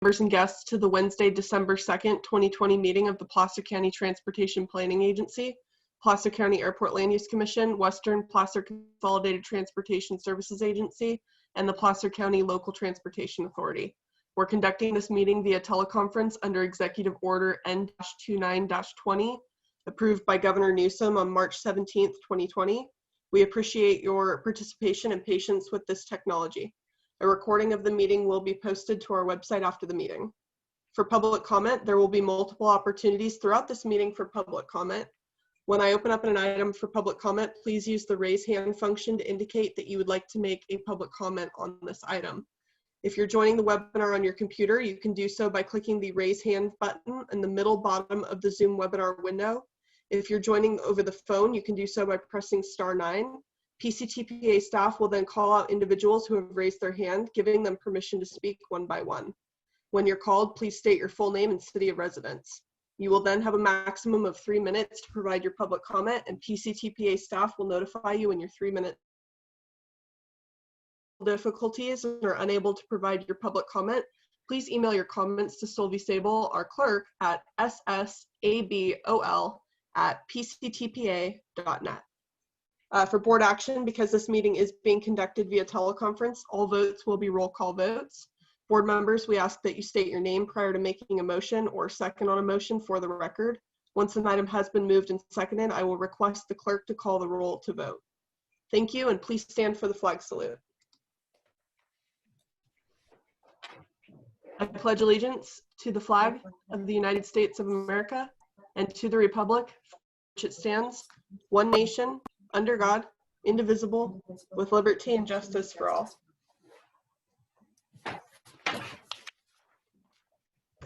members and guests to the Wednesday, December 2nd, 2020 meeting of the Placer County Transportation Planning Agency, Placer County Airport Land Use Commission, Western Placer Consolidated Transportation Services Agency, and the Placer County Local Transportation Authority. We're conducting this meeting via teleconference under Executive Order N-29-20, approved by Governor Newsom on March 17th, 2020. We appreciate your participation and patience with this technology. A recording of the meeting will be posted to our website after the meeting. For public comment, there will be multiple opportunities throughout this meeting for public comment. When I open up an item for public comment, please use the raise hand function to indicate that you would like to make a public comment on this item. If you're joining the webinar on your computer, you can do so by clicking the raise hand button in the middle bottom of the Zoom webinar window. If you're joining over the phone, you can do so by pressing *9. PCTPA staff will then call out individuals who have raised their hand, giving them permission to speak one by one. When you're called, please state your full name and city of residence. You will then have a maximum of 3 minutes to provide your public comment, and PCTPA staff will notify you when your 3 minutes difficulties and are unable to provide your public comment. Please email your comments to Sylvie Sable, our clerk, at ssabol@pctpa.net. For board action, because this meeting is being conducted via teleconference, all votes will be roll call votes. Board members, we ask that you state your name prior to making a motion or second on a motion for the record. Once an item has been moved and seconded, I will request the clerk to call the roll to vote. Thank you, and please stand for the flag salute. I pledge allegiance to the flag of the United States of America and to the republic for which it stands, one nation, under God, indivisible, with liberty and justice for all. All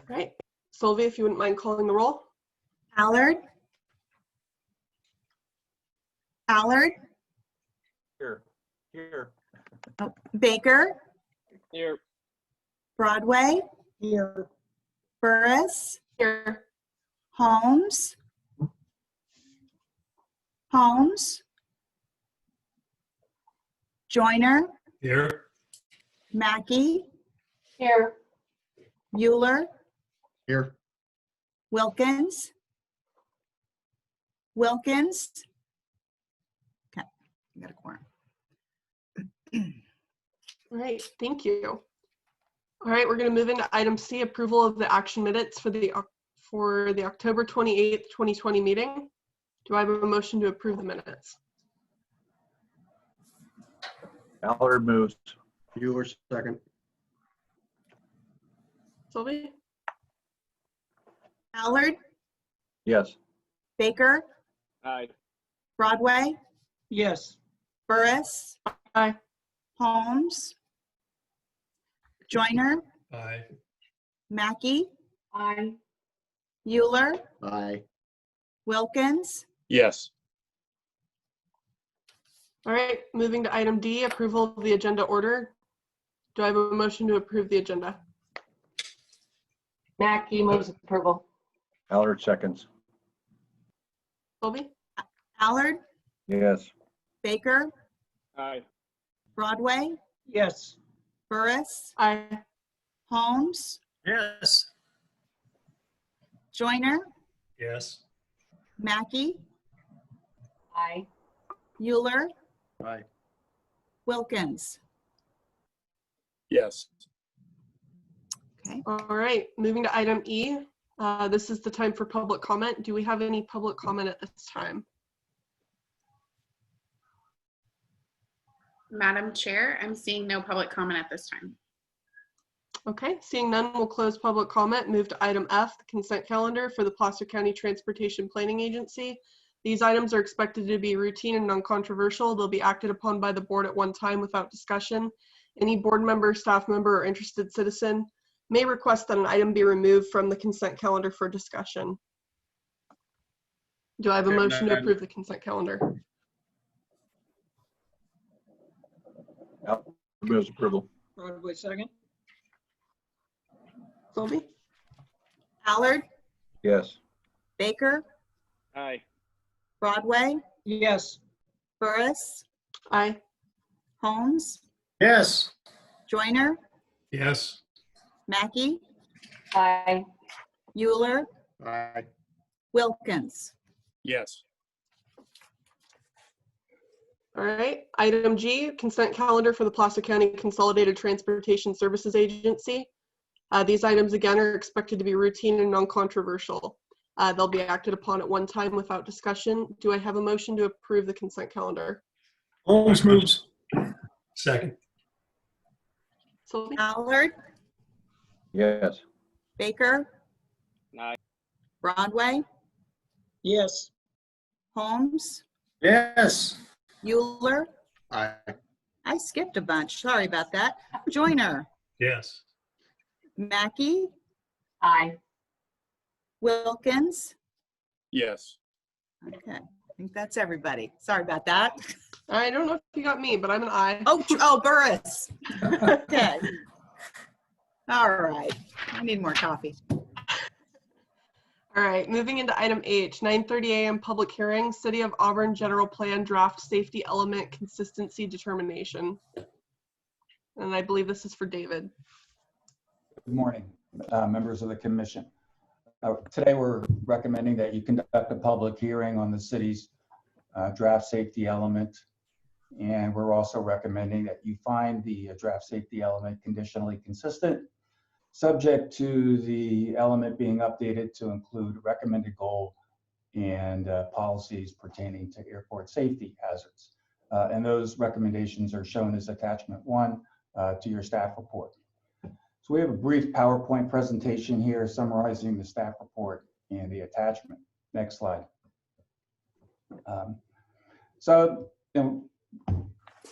right, Sylvie, if you wouldn't mind calling the roll. Allard. Allard. Here. Here. Oh, Baker. Here. Broadway. Here. Burris. Here. Holmes. Holmes. Joyner. Here. Mackey. Here. Euler. Here. Wilkins. Wilkins. Okay, I got a quorum. All right, thank you. All right, we're going to move into item C, approval of the action minutes for the October 28th, 2020 meeting. Do I have a motion to approve the minutes? Allard moves. Euler second. Sylvie? Allard. Yes. Baker. Aye. Broadway. Yes. Burris. Aye. Holmes. Joyner. Aye. Mackey. Aye. Euler. Aye. Wilkins. Yes. All right, moving to item D, approval of the agenda order. Do I have a motion to approve the agenda? Mackey moves approval. Allard seconds. Sylvie? Allard. Yes. Baker. Aye. Broadway. Yes. Burris. Aye. Holmes. Yes. Joyner. Yes. Mackey. Aye. Euler. Aye. Wilkins. Yes. Okay. All right, moving to item E. This is the time for public comment. Do we have any public comment at this time? Madam Chair, I'm seeing no public comment at this time. Okay, seeing none, we'll close public comment. Move to item F, the consent calendar for the Placer County Transportation Planning Agency. These items are expected to be routine and non-controversial. They'll be acted upon by the board at one time without discussion. Any board member, staff member, or interested citizen may request that an item be removed from the consent calendar for discussion. Do I have a motion to approve the consent calendar? Allard moves approval. Broadway second. Sylvie? Allard. Yes. Baker. Aye. Broadway. Yes. Burris. Aye. Holmes. Yes. Joyner. Yes. Mackey. Aye. Euler, Aye. Wilkins. Yes. All right, item G, consent calendar for the Placer County Consolidated Transportation Services Agency. These items again are expected to be routine and non-controversial. They'll be acted upon at one time without discussion. Do I have a motion to approve the consent calendar? Holmes moves. Second. Sylvie? Allard, Yes. Baker, Aye. Broadway, Yes. Holmes, Yes. Euler. Aye. I skipped a bunch. Sorry about that. Joyner, Yes. Mackey, Aye. Wilkins. Yes. Okay, I think that's everybody. Sorry about that. I don't know if you got me, but I'm an I. Oh, Burris. Okay. All right. I need more coffee. All right, moving into item H, 9:30 a.m. public hearing, City of Auburn General Plan Draft Safety Element Consistency Determination. And I believe this is for David. Good morning, members of the commission. Today we're recommending that you conduct a public hearing on the city's draft safety element. And we're also recommending that you find the draft safety element conditionally consistent, subject to the element being updated to include recommended goal and policies pertaining to airport safety hazards. And those recommendations are shown as attachment 1 to your staff report. So we have a brief PowerPoint presentation here summarizing the staff report and the attachment. Next slide.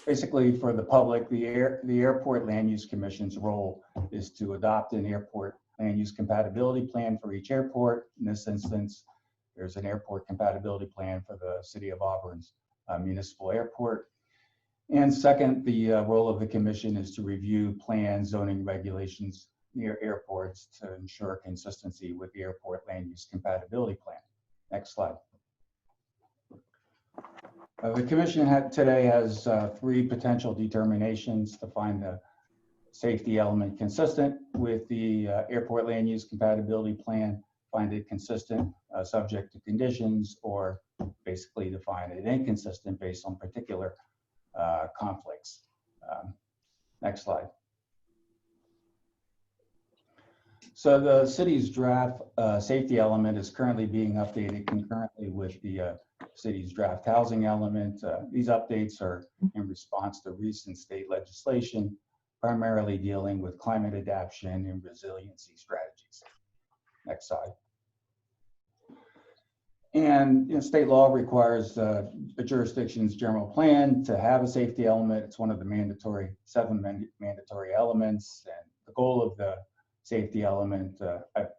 Basically for the public, the Airport Land Use Commission's role is to adopt an airport land use compatibility plan for each airport. In this instance, there's an airport compatibility plan for the City of Auburn's municipal airport. And second, the role of the commission is to review plans, zoning regulations near airports to ensure consistency with the airport land use compatibility plan. Next slide. The commission today has 3 potential determinations to find the safety element consistent with the airport land use compatibility plan, find it consistent subject to conditions, or basically to find it inconsistent based on particular conflicts. Next slide. So the city's draft safety element is currently being updated concurrently with the city's draft housing element. These updates are in response to recent state legislation, primarily dealing with climate adaptation and resiliency strategies. Next slide. And state law requires a jurisdiction's general plan to have a safety element. It's one of the 7 mandatory elements. And the goal of the safety element, I've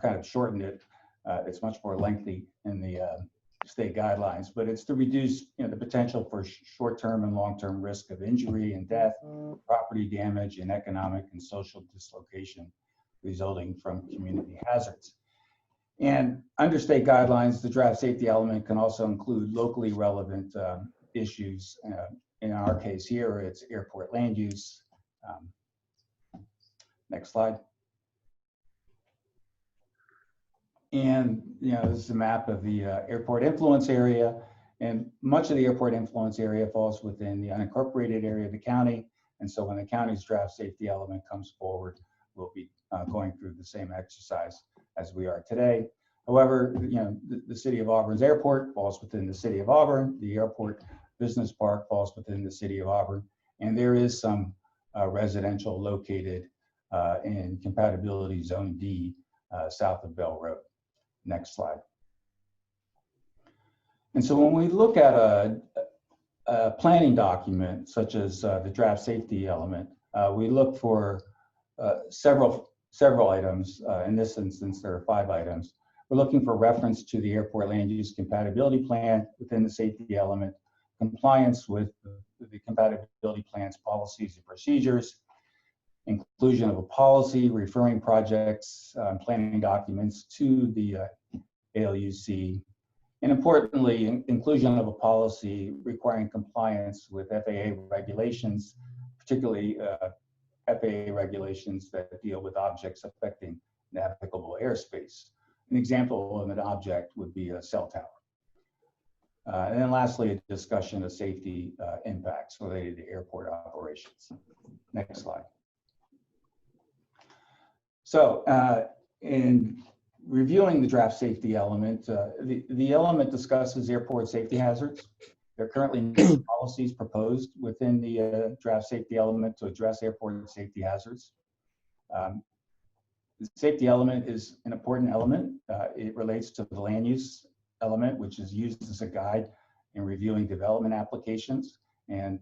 kind of shortened it. It's much more lengthy in the state guidelines, but it's to reduce the potential for short-term and long-term risk of injury and death, property damage, and economic and social dislocation resulting from community hazards. And under state guidelines, the draft safety element can also include locally relevant issues. In our case here, it's airport land use. Next slide. And this is a map of the airport influence area. And much of the airport influence area falls within the unincorporated area of the county. And so when the county's draft safety element comes forward, we'll be going through the same exercise as we are today. However, the City of Auburn's airport falls within the City of Auburn. The airport business park falls within the City of Auburn. And there is some residential located in compatibility zone D south of Bell Road. Next slide. And so when we look at a planning document, such as the draft safety element, we look for several items. In this instance, there are 5 items. We're looking for reference to the airport land use compatibility plan within the safety element, compliance with the compatibility plan's policies and procedures, inclusion of a policy referring projects planning documents to the ALUC, and importantly, inclusion of a policy requiring compliance with FAA regulations, particularly FAA regulations that deal with objects affecting navigable airspace. An example of an object would be a cell tower. And then lastly, a discussion of safety impacts related to airport operations. Next slide. So in reviewing the draft safety element, the element discusses airport safety hazards. There are currently no policies proposed within the draft safety element to address airport safety hazards. The safety element is an important element. It relates to the land use element, which is used as a guide in reviewing development applications. And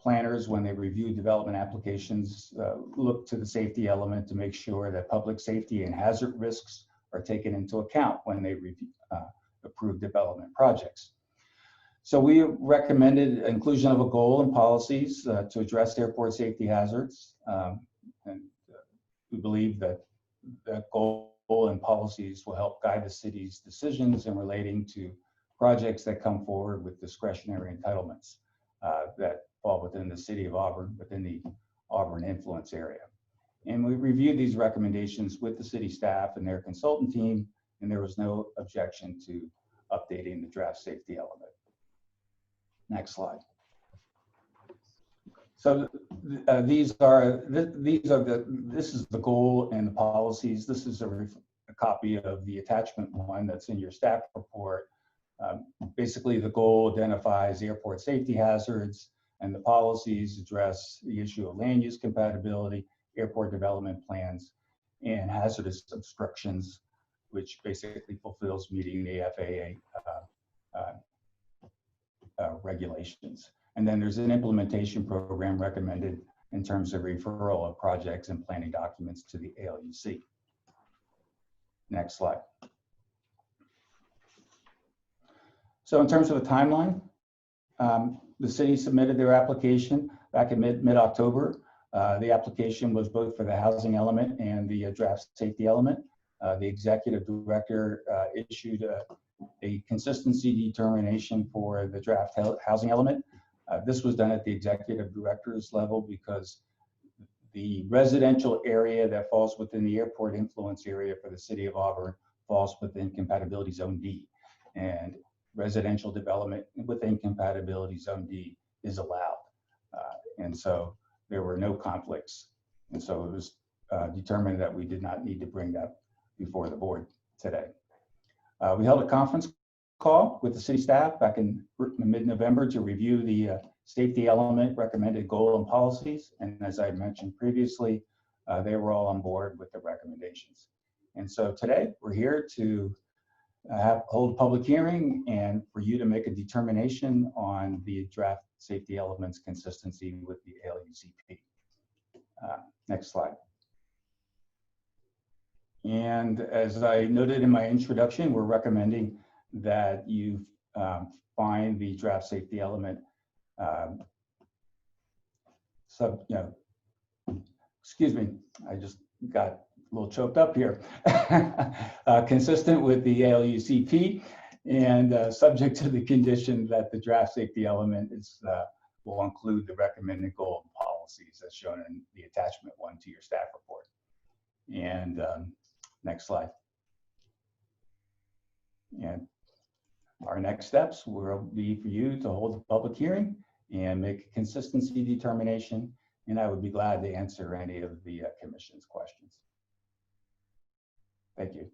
planners, when they review development applications, look to the safety element to make sure that public safety and hazard risks are taken into account when they review, approve development projects. So we recommended inclusion of a goal and policies to address airport safety hazards. And we believe that that goal and policies will help guide the city's decisions in relating to projects that come forward with discretionary entitlements that fall within the city of Auburn, within the Auburn influence area. And we reviewed these recommendations with the city staff and their consultant team, and there was no objection to updating the draft safety element. Next slide. So this is the goal and the policies. This is a copy of the attachment one that's in your staff report. Basically, the goal identifies airport safety hazards, and the policies address the issue of land use compatibility, airport development plans, and hazardous obstructions, which basically fulfills meeting the FAA regulations. And then there's an implementation program recommended in terms of referral of projects and planning documents to the ALUC. Next slide. So in terms of a timeline, the city submitted their application back in mid-October. The application was both for the housing element and the draft safety element. The executive director issued a consistency determination for the draft housing element. This was done at the executive director's level because the residential area that falls within the airport influence area for the city of Auburn falls within compatibility zone D. And residential development within compatibility zone D is allowed. And so there were no conflicts. And so it was determined that we did not need to bring that before the board today. We held a conference call with the city staff back in mid-November to review the safety element recommended goal and policies. And as I mentioned previously, they were all on board with the recommendations. And so today we're here to hold a public hearing and for you to make a determination on the draft safety elements consistency with the ALUCP. Next slide. And as I noted in my introduction, we're recommending that you find the draft safety element excuse me, I just got a little choked up here. Consistent with the ALUCP and subject to the condition that the draft safety element will include the recommended goal and policies as shown in the attachment one to your staff report. And next slide. And our next steps will be for you to hold a public hearing and make a consistency determination. And I would be glad to answer any of the commission's questions. Thank you.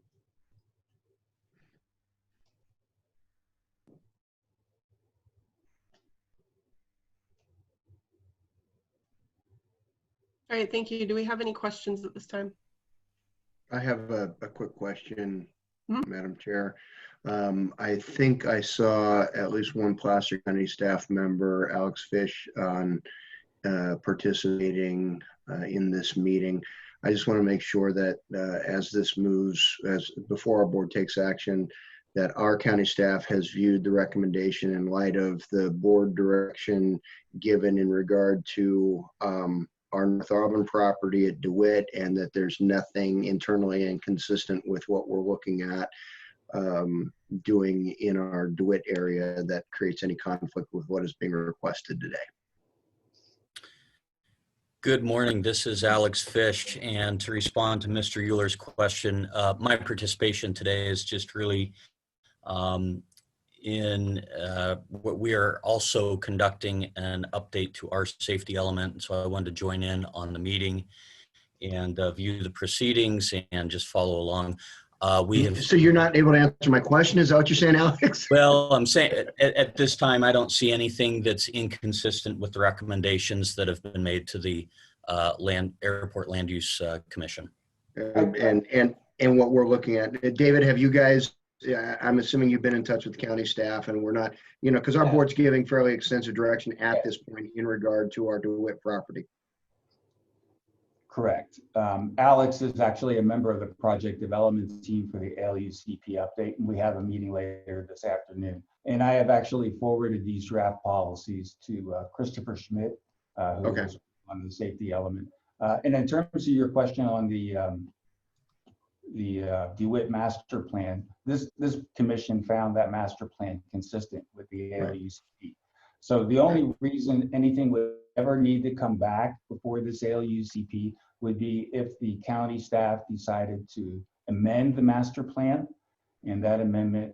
All right, thank you. Do we have any questions at this time? I have a quick question, Madam Chair. I think I saw at least one Placer County staff member, Alex Fish, on participating in this meeting. I just want to make sure that as this moves, before our board takes action, that our county staff has viewed the recommendation in light of the board direction given in regard to our North Auburn property at DeWitt, and that there's nothing internally inconsistent with what we're looking at doing in our DeWitt area that creates any conflict with what is being requested today. Good morning. This is Alex Fish. And to respond to Mr. Euler's question, my participation today is just really what we are also conducting an update to our safety element. So I wanted to join in on the meeting and view the proceedings and just follow along. So you're not able to answer my question? Is that what you're saying, Alex? Well, I'm saying at this time, I don't see anything that's inconsistent with the recommendations that have been made to the Airport Land Use Commission. And what we're looking at. David, have you guys, I'm assuming you've been in touch with county staff, and we're not, because our board's giving fairly extensive direction at this point in regard to our DeWitt property. Correct. Alex is actually a member of the project development team for the ALUCP update, and we have a meeting later this afternoon. And I have actually forwarded these draft policies to Christopher Schmidt, who is on the safety element. And in terms of your question on the DeWitt master plan, this commission found that master plan consistent with the ALUCP. So the only reason anything would ever need to come back before this ALUCP would be if the county staff decided to amend the master plan, and that amendment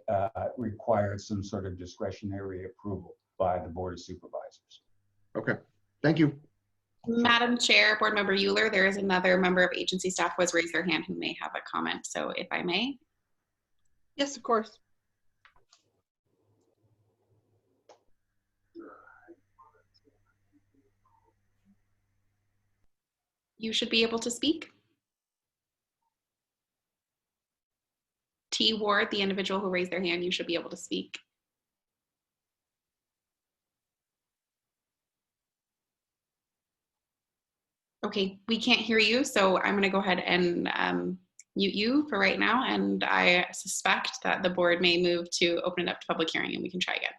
required some sort of discretionary approval by the Board of Supervisors. Okay, thank you. Madam Chair, Board Member Euler, there is another member of agency staff who has raised their hand who may have a comment. So if I may. Yes, of course. You should be able to speak. T. Ward, the individual who raised their hand, you should be able to speak. Okay, we can't hear you, so I'm going to go ahead and mute you for right now, and I suspect that the board may move to open it up to public hearing, and we can try again.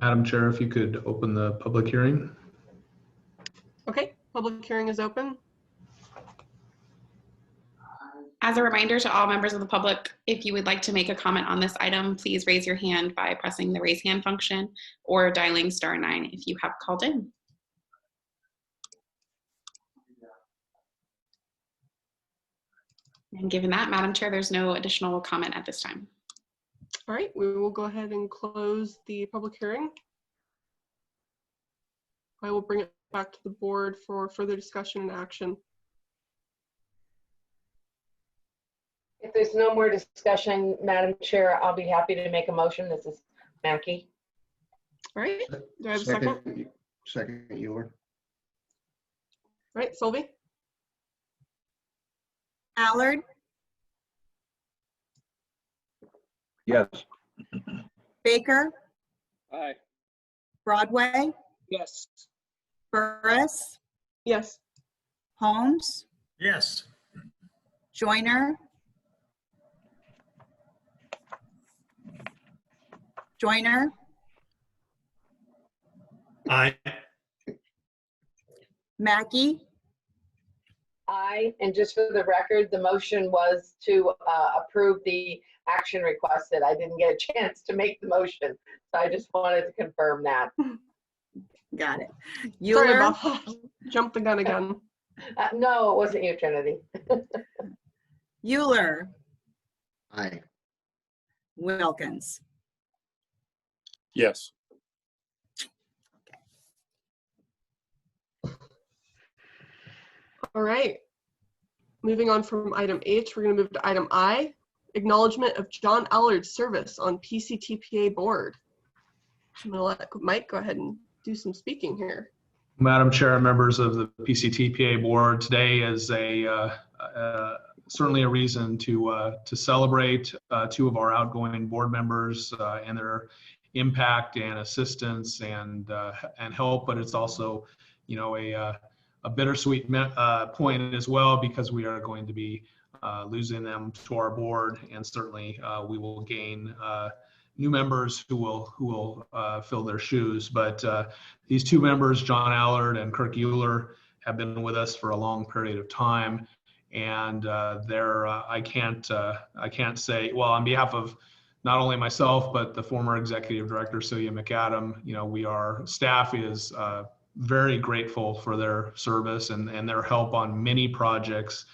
Madam Chair, if you could open the public hearing. Okay, public hearing is open. As a reminder to all members of the public, if you would like to make a comment on this item, please raise your hand by pressing the raise hand function or dialing *9 if you have called in. And given that, Madam Chair, there's no additional comment at this time. All right, we will go ahead and close the public hearing. I will bring it back to the board for further discussion and action. If there's no more discussion, Madam Chair, I'll be happy to make a motion. This is Mackie. All right, do I have a second? Second, Euler. All right, Sylvie? Allard, Yes. Baker, Aye. Broadway, Yes. Burris, Yes. Holmes, Yes. Joyner, Aye. Mackie, Aye, and just for the record, the motion was to approve the action requested. I didn't get a chance to make the motion, so I just wanted to confirm that. got it. Sorry Euler, about that. Jump the gun again. No, it wasn't you, Trinity. Euler, Aye. Wilkins. Yes. All right. Moving on from item H, we're going to move to item I, acknowledgement of John Allard's service on PCTPA board. I'm going to let Mike go ahead and do some speaking here. Madam Chair, members of the PCTPA board, today is certainly a reason to celebrate two of our outgoing board members and their impact and assistance and help, but it's also, a bittersweet point as well, because we are going to be losing them to our board, and certainly we will gain new members who will fill their shoes. But these two members, John Allard and Kirk Euler, have been with us for a long period of time, and I can't say, well, on behalf of not only myself but the former executive director Celia McAdam, our staff is very grateful for their service and their help on many projects,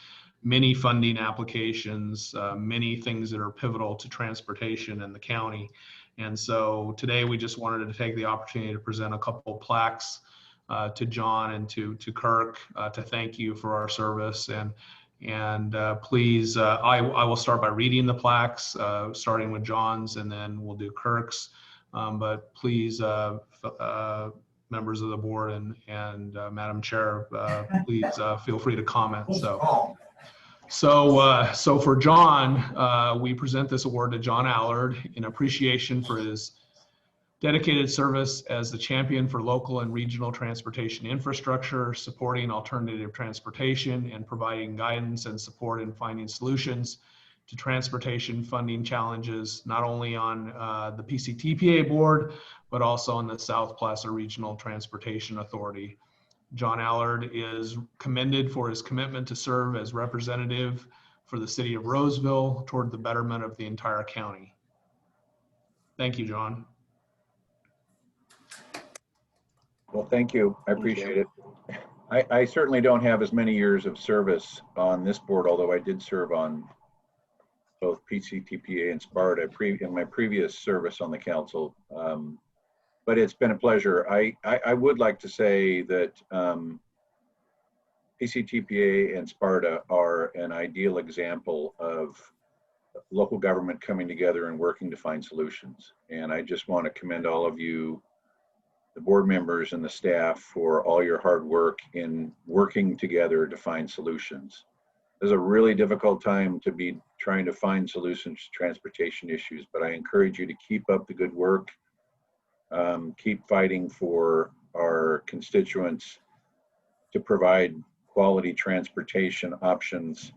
many funding applications, many things that are pivotal to transportation in the county. And so today we just wanted to take the opportunity to present a couple plaques to John and to Kirk to thank you for our service. And please, I will start by reading the plaques, starting with John's, and then we'll do Kirk's. But please, members of the board and Madam Chair, please feel free to comment. So for John, we present this award to John Allard in appreciation for his dedicated service as the champion for local and regional transportation infrastructure, supporting alternative transportation and providing guidance and support in finding solutions to transportation funding challenges, not only on the PCTPA board, but also on the South Placer Regional Transportation Authority. John Allard is commended for his commitment to serve as representative for the city of Roseville toward the betterment of the entire county. Thank you, John. Well, thank you. I appreciate it. I certainly don't have as many years of service on this board, although I did serve on both PCTPA and Sparta in my previous service on the council. But it's been a pleasure. I would like to say that PCTPA and Sparta are an ideal example of local government coming together and working to find solutions. And I just want to commend all of you, the board members and the staff, for all your hard work in working together to find solutions. It's a really difficult time to be trying to find solutions to transportation issues, but I encourage you to keep up the good work, keep fighting for our constituents to provide quality transportation options.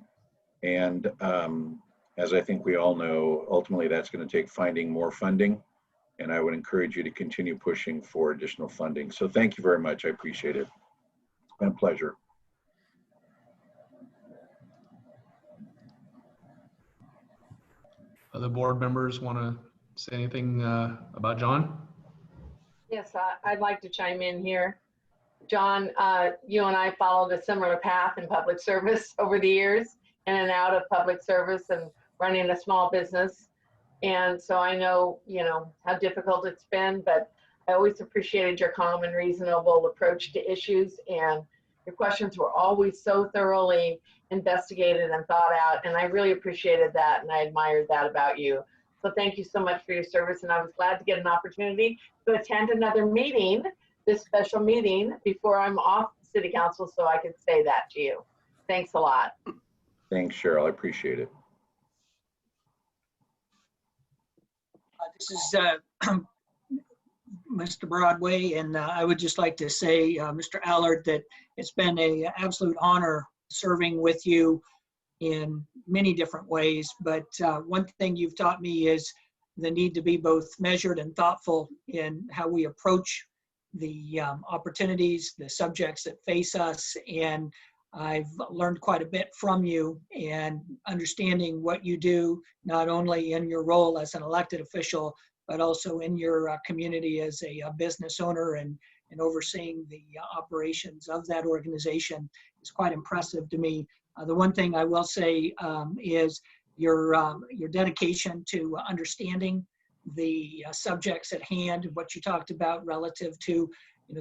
And as I think we all know, ultimately that's going to take finding more funding. And I would encourage you to continue pushing for additional funding. So thank you very much. I appreciate it. It's been a pleasure. Other board members want to say anything about John? Yes, I'd like to chime in here. John, you and I followed a similar path in public service over the years, in and out of public service and running a small business. And so I know, how difficult it's been, but I always appreciated your calm and reasonable approach to issues, and your questions were always so thoroughly investigated and thought out. And I really appreciated that, and I admired that about you. So thank you so much for your service. And I was glad to get an opportunity to attend another meeting, this special meeting, before I'm off city council, so I could say that to you. Thanks a lot. Thanks, Cheryl. I appreciate it. This is Mr. Broadway, and I would just like to say, Mr. Allard, that it's been an absolute honor serving with you in many different ways. But one thing you've taught me is the need to be both measured and thoughtful in how we approach the opportunities, the subjects that face us. And I've learned quite a bit from you, and understanding what you do, not only in your role as an elected official, but also in your community as a business owner, and overseeing the operations of that organization is quite impressive to me. The one thing I will say is your dedication to understanding the subjects at hand, what you talked about relative to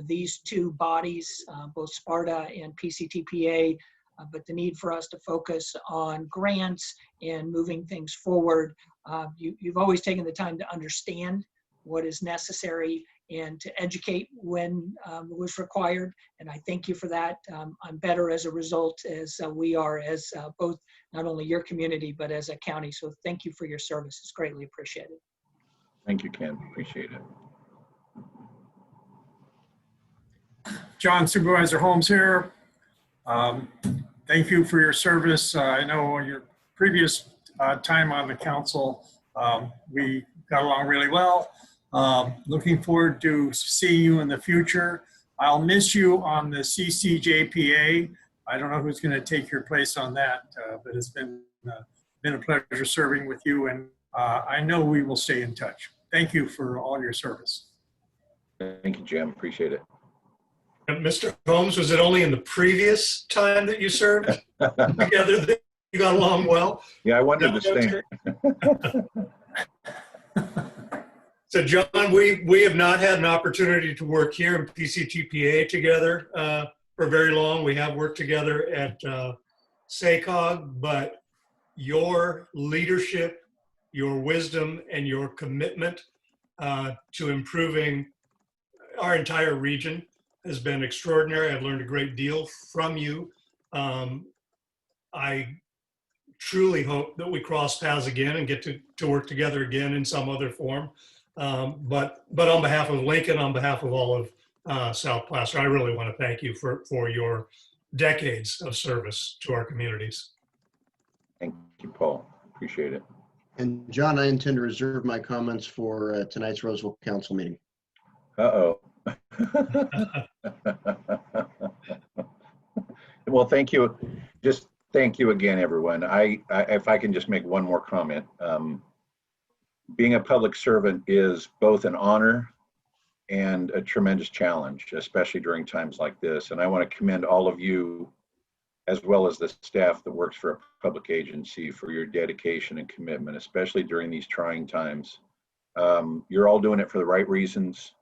these two bodies, both Sparta and PCTPA, but the need for us to focus on grants and moving things forward. You've always taken the time to understand what is necessary and to educate when it was required. And I thank you for that. I'm better as a result, as we are, as both not only your community, but as a county. So thank you for your service. It's greatly appreciated. Thank you, Ken. Appreciate it. John, Supervisor Holmes here. Thank you for your service. I know your previous time on the council, We got along really well. Looking forward to seeing you in the future. I'll miss you on the CCJPA. I don't know who's going to take your place on that, but it's been a pleasure serving with you, and I know we will stay in touch. Thank you for all your service. Thank you, Jim. Appreciate it. Mr. Holmes, was it only in the previous time that you served together that you got along well? Yeah, I wanted to stay. So, John, we have not had an opportunity to work here in PCTPA together for very long. We have worked together at SACOG, but your leadership, your wisdom, and your commitment to improving our entire region has been extraordinary. I've learned a great deal from you. I truly hope that we cross paths again and get to work together again in some other form. But on behalf of Lincoln, on behalf of all of South Placer, I really want to thank you for your decades of service to our communities. Thank you, Paul. Appreciate it. And John, I intend to reserve my comments for tonight's Roseville Council meeting. Uh-oh. Well, thank you. Just thank you again, everyone. If I can just make one more comment. Being a public servant is both an honor and a tremendous challenge, especially during times like this. And I want to commend all of you, as well as the staff that works for a public agency, for your dedication and commitment, especially during these trying times. You're all doing it for the right reasons,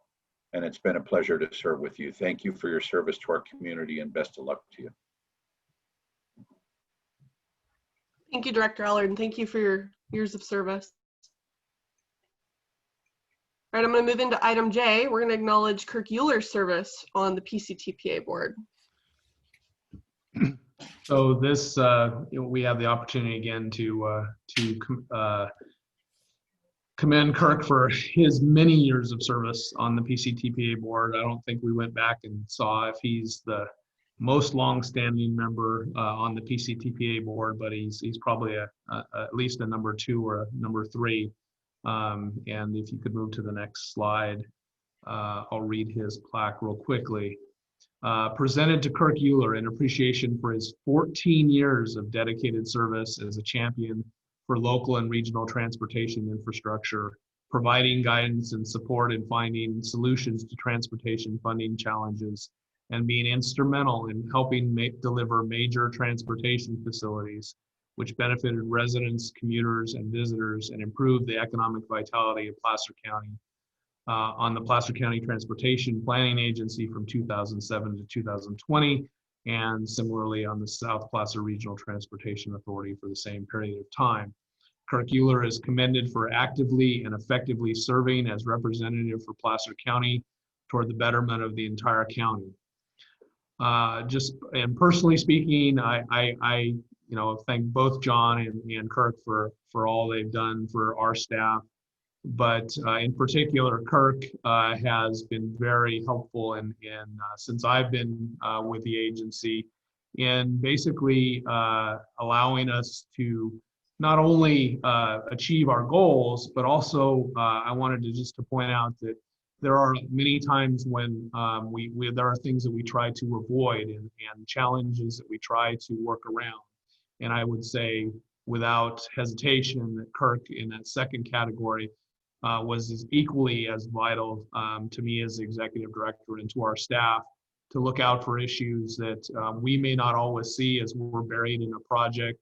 and it's been a pleasure to serve with you. Thank you for your service to our community, and best of luck to you. Thank you, Director Allard, and thank you for your years of service. All right, I'm going to move into item J. We're going to acknowledge Kirk Euler's service on the PCTPA board. So this, we have the opportunity again to commend Kirk for his many years of service on the PCTPA board. I don't think we went back and saw if he's the most long-standing member on the PCTPA board, but he's probably at least a number 2 or a number 3. And if you could move to the next slide, I'll read his plaque real quickly. Presented to Kirk Euler in appreciation for his 14 years of dedicated service as a champion for local and regional transportation infrastructure, providing guidance and support in finding solutions to transportation funding challenges, and being instrumental in helping deliver major transportation facilities, which benefited residents, commuters, and visitors, and improved the economic vitality of Placer County. On the Placer County Transportation Planning Agency from 2007 to 2020, and similarly on the South Placer Regional Transportation Authority for the same period of time. Kirk Euler is commended for actively and effectively serving as representative for Placer County toward the betterment of the entire county. And personally speaking, I thank both John and Kirk for all they've done for our staff. But in particular, Kirk has been very helpful since I've been with the agency in basically allowing us to not only achieve our goals, but also I wanted to point out that there are many times when there are things that we try to avoid and challenges that we try to work around. And I would say without hesitation that Kirk in that second category was equally as vital to me as executive director and to our staff to look out for issues that we may not always see as we're buried in a project.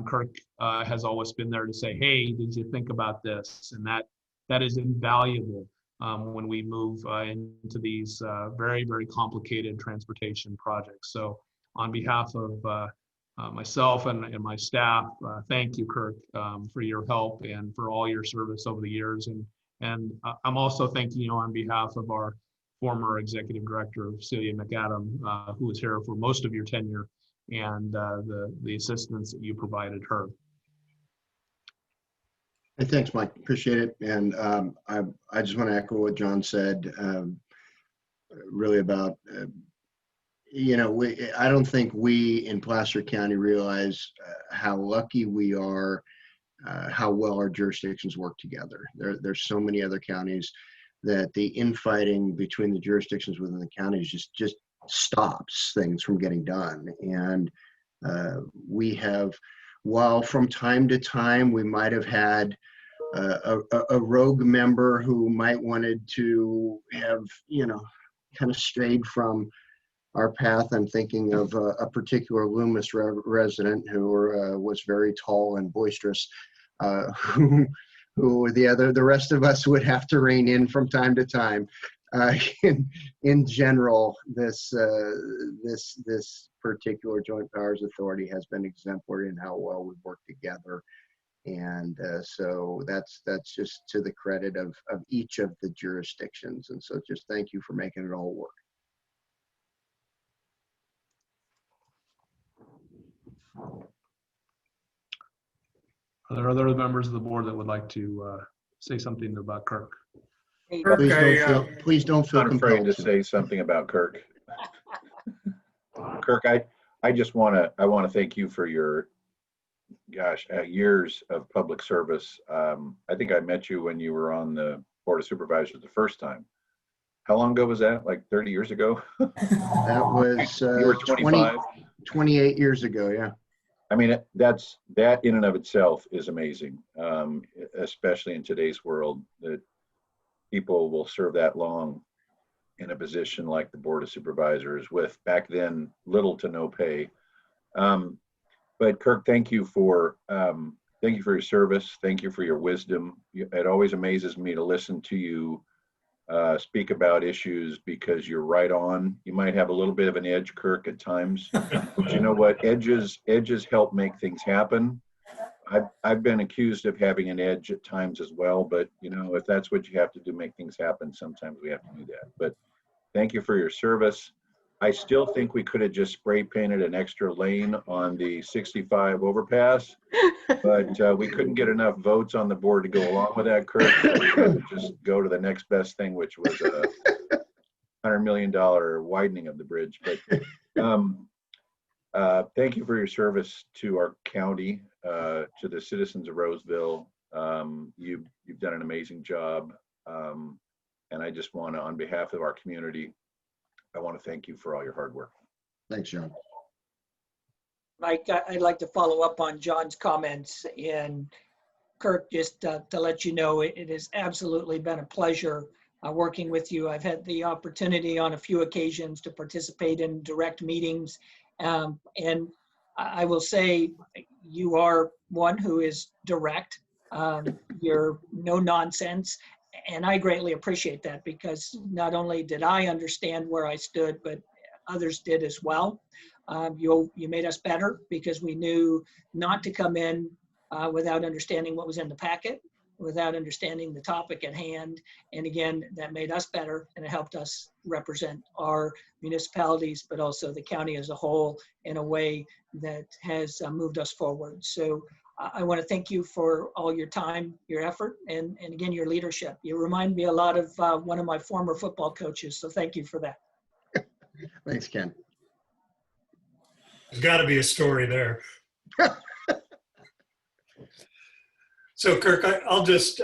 Kirk has always been there to say, hey, did you think about this? And that is invaluable when we move into these very, very complicated transportation projects. So on behalf of myself and my staff, thank you, Kirk, for your help and for all your service over the years. And I'm also thanking you on behalf of our former executive director, Celia McAdam, who was here for most of your tenure, and the assistance that you provided her. Hey, thanks, Mike. Appreciate it. And I just want to echo what John said, really about I don't think we in Placer County realize how lucky we are how well our jurisdictions work together. There's so many other counties that the infighting between the jurisdictions within the counties just stops things from getting done. And we have, while from time to time we might have had a rogue member who might wanted to have, kind of strayed from our path. I'm thinking of a particular Loomis resident who was very tall and boisterous, who the rest of us would have to rein in from time to time. In general, this particular Joint Powers Authority has been exemplary in how well we've worked together. And so that's just to the credit of each of the jurisdictions. And so just thank you for making it all work. Are there other members of the board that would like to say something about Kirk? Please don't feel I'm not afraid compelled to say something about Kirk. Kirk, I just want to thank you for your, years of public service. I think I met you when you were on the Board of Supervisors the first time. How long ago was that? Like 30 years ago? That was you were 25? 28 years ago, yeah. I mean, that in and of itself is amazing, especially in today's world, that people will serve that long in a position like the Board of Supervisors with, back then, little to no pay. But Kirk, thank you for your service. Thank you for your wisdom. It always amazes me to listen to you speak about issues, because you're right on. You might have a little bit of an edge, Kirk, at times, but you know what? Edges help make things happen. I've been accused of having an edge at times as well, but if that's what you have to do, make things happen, sometimes we have to do that. But thank you for your service. I still think we could have just spray painted an extra lane on the 65 overpass, but we couldn't get enough votes on the board to go along with that, Kirk. So we had to just go to the next best thing, which was a $100 million widening of the bridge. But thank you for your service to our county, to the citizens of Roseville. You've done an amazing job. And I just want to, on behalf of our community, I want to thank you for all your hard work. Thanks, John. Mike, I'd like to follow up on John's comments. And Kirk, just to let you know, it has absolutely been a pleasure working with you. I've had the opportunity on a few occasions to participate in direct meetings. And I will say you are one who is direct. You're no nonsense. And I greatly appreciate that, because not only did I understand where I stood, but others did as well. You made us better, because we knew not to come in without understanding what was in the packet, without understanding the topic at hand. And again, that made us better, and it helped us represent our municipalities, but also the county as a whole in a way that has moved us forward. So I want to thank you for all your time, your effort, and again, your leadership. You remind me a lot of one of my former football coaches, so thank you for that. Thanks, Ken. There's got to be a story there. So, Kirk, I'll just,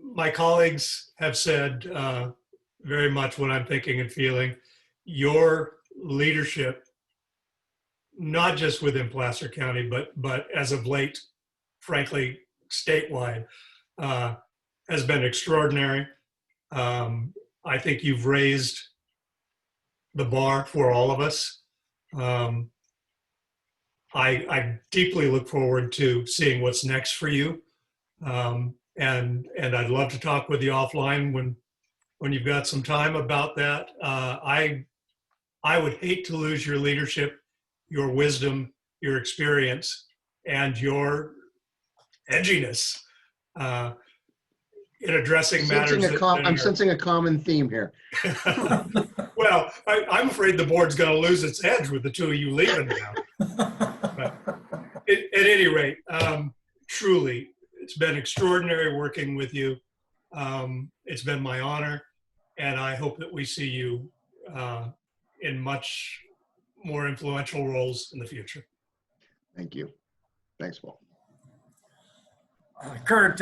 my colleagues have said very much what I'm thinking and feeling. Your leadership, not just within Placer County, but as of late, frankly, statewide, has been extraordinary. I think you've raised the bar for all of us. I deeply look forward to seeing what's next for you. And I'd love to talk with you offline when you've got some time about that. I would hate to lose your leadership, your wisdom, your experience, and your edginess in addressing matters. I'm sensing a common theme here. Well, I'm afraid the board's going to lose its edge with the two of you leaving now. But at any rate, truly, it's been extraordinary working with you. It's been my honor, and I hope that we see you in much more influential roles in the future. Thank you. Thanks, Paul. Kurt,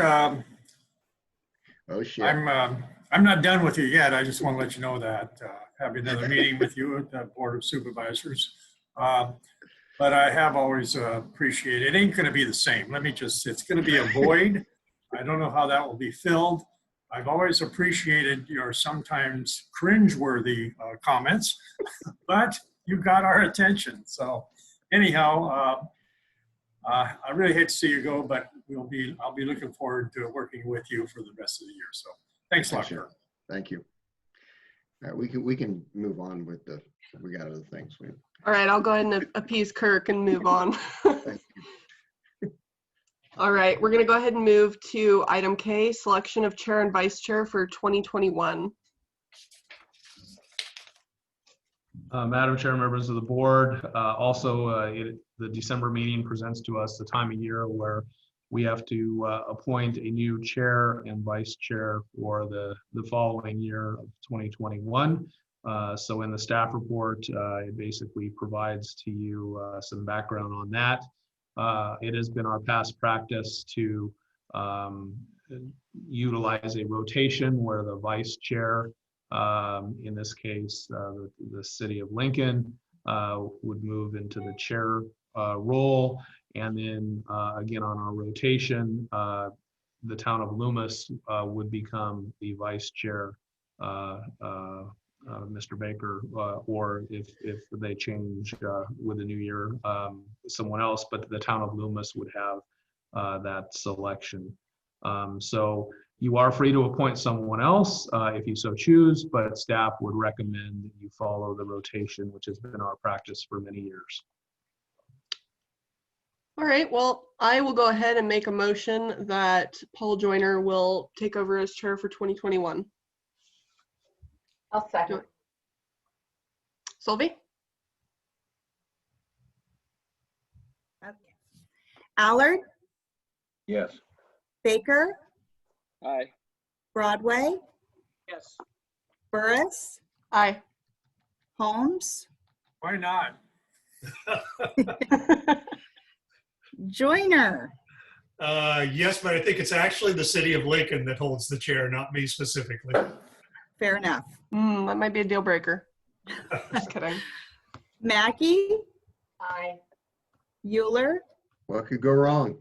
Oh, shit. I'm not done with you yet. I just want to let you know that have another meeting with you at the Board of Supervisors. But I have always appreciated. It ain't going to be the same. It's going to be a void. I don't know how that will be filled. I've always appreciated your sometimes cringeworthy comments, but you got our attention. So anyhow, I really hate to see you go, but I'll be looking forward to working with you for the rest of the year. So thanks a lot, Kurt. Thank you. All right, we can move on with we got other things. All right, I'll go ahead and appease Kirk and move on. All right, we're going to go ahead and move to item K, selection of chair and vice chair for 2021. Madam Chair, members of the board, the December meeting presents to us the time of year where we have to appoint a new chair and vice chair for the following year of 2021. So in the staff report, it basically provides to you some background on that. It has been our past practice to utilize a rotation where the vice chair, in this case, the city of Lincoln, would move into the chair role. And then again, on our rotation, the town of Loomis would become the vice chair, Mr. Baker, or if they change with the new year, someone else, but the town of Loomis would have that selection. So you are free to appoint someone else if you so choose, but staff would recommend that you follow the rotation, which has been our practice for many years. All right, well, I will go ahead and make a motion that Paul Joyner will take over as chair for 2021. I'll second. Sylvie? Okay. Allard, Yes. Baker, Aye. Broadway, Yes. Burris, Aye. Holmes, Why not? Joyner. Yes, but I think it's actually the city of Lincoln that holds the chair, not me specifically. Fair enough. That might be a deal breaker. Just kidding. Mackey, Aye. Euler, What could go wrong?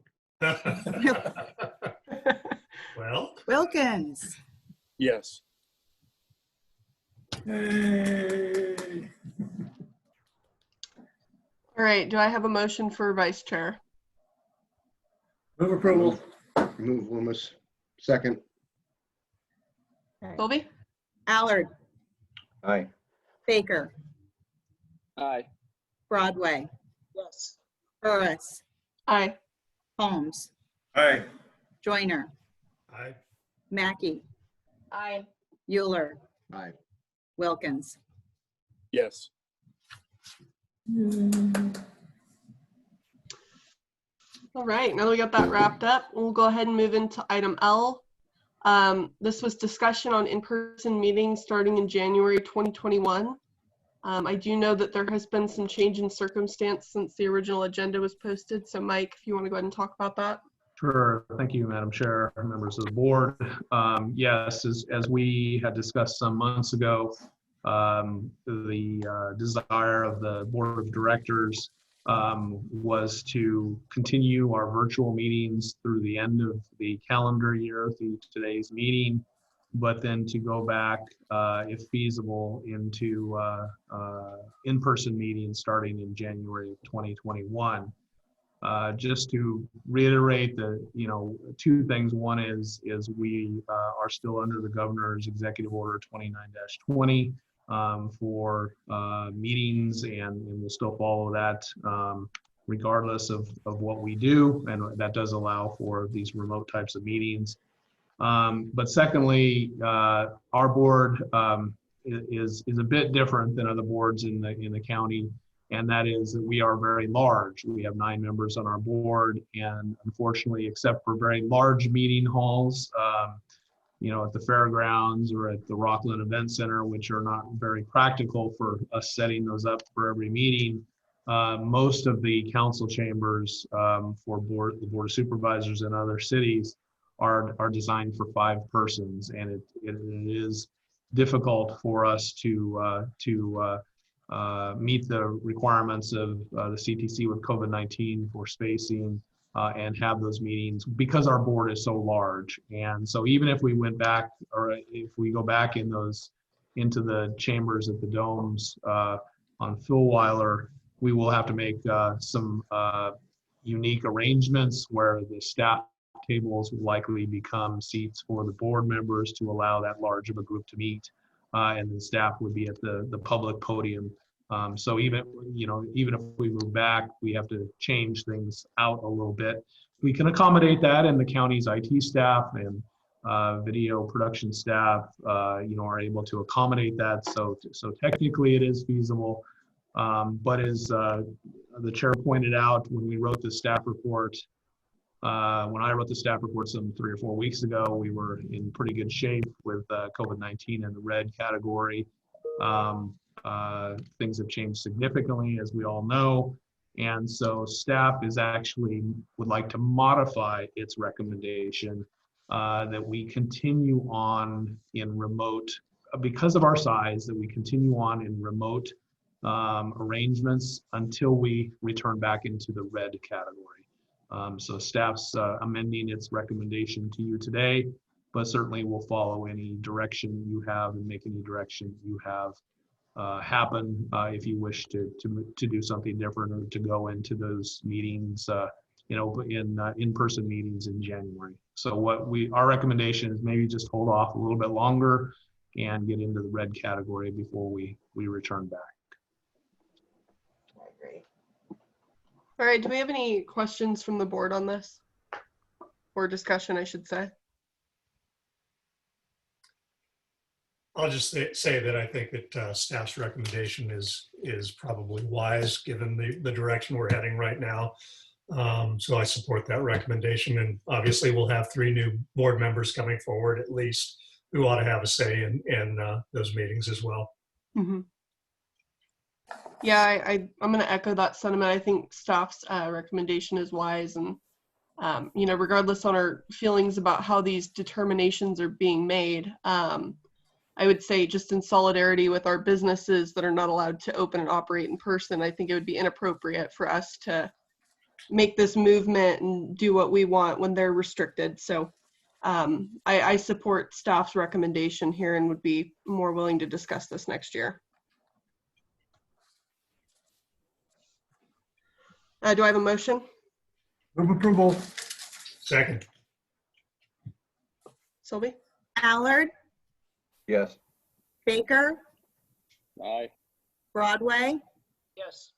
Well, Wilkins. Yes. Hey. All right, do I have a motion for vice chair? Move approval. Move Loomis. Second. Sylvie? Allard, Aye. Baker, Aye. Broadway, Yes. Burris, Aye. Holmes, Aye. Joyner, I Mackey, Aye. Euler, Aye. Wilkins. Yes. All right, now that we got that wrapped up, we'll go ahead and move into item L. This was discussion on in-person meetings starting in January 2021. I do know that there has been some change in circumstance since the original agenda was posted. So Mike, if you want to go ahead and talk about that. Sure. Thank you, Madam Chair, members of the board. Yes, as we had discussed some months ago, the desire of the board of directors was to continue our virtual meetings through the end of the calendar year through today's meeting, but then to go back, if feasible, into in-person meetings starting in January of 2021. Just to reiterate two things. One is we are still under the governor's executive order 29-20 for meetings, and we'll still follow that regardless of what we do, and that does allow for these remote types of meetings. But secondly, our board is a bit different than other boards in the county. And that is that we are very large. We have 9 members on our board, and unfortunately, except for very large meeting halls, at the fairgrounds or at the Rockland Event Center, which are not very practical for us setting those up for every meeting, most of the council chambers for the Board of Supervisors in other cities are designed for 5 persons, and it is difficult for us to meet the requirements of the CTC with COVID-19 for spacing and have those meetings because our board is so large. And so even if we went back, or if we go back into the chambers at the domes on Philweiler, we will have to make some unique arrangements where the staff tables will likely become seats for the board members to allow that large of a group to meet, and the staff would be at the public podium. So even if we move back, we have to change things out a little bit. We can accommodate that, and the county's IT staff and video production staff, are able to accommodate that. So technically, it is feasible. But as the chair pointed out, when we wrote the staff report, when I wrote the staff report some 3 or 4 weeks ago, we were in pretty good shape with COVID-19 in the red category. Things have changed significantly, as we all know. And so staff would like to modify its recommendation that we continue on in remote, because of our size, that we continue on in remote arrangements until we return back into the red category. So staff's amending its recommendation to you today, but certainly will follow any direction you have and make any direction you have happen if you wish to do something different or to go into those meetings, in-person meetings in January. So our recommendation is maybe just hold off a little bit longer and get into the red category before we return back. Great. All right, do we have any questions from the board on this? Or discussion, I should say. I'll just say that I think that staff's recommendation is probably wise given the direction we're heading right now. So I support that recommendation, and obviously we'll have 3 new board members coming forward at least who ought to have a say in those meetings as well. Mm-hmm. Yeah, I'm going to echo that sentiment. I think staff's recommendation is wise, and regardless on our feelings about how these determinations are being made, I would say just in solidarity with our businesses that are not allowed to open and operate in person, I think it would be inappropriate for us to make this movement and do what we want when they're restricted. So I support staff's recommendation here and would be more willing to discuss this next year. Do I have a motion? Move approval. Second. Sylvie? Allard, Yes. Baker, Aye. Broadway, Yes.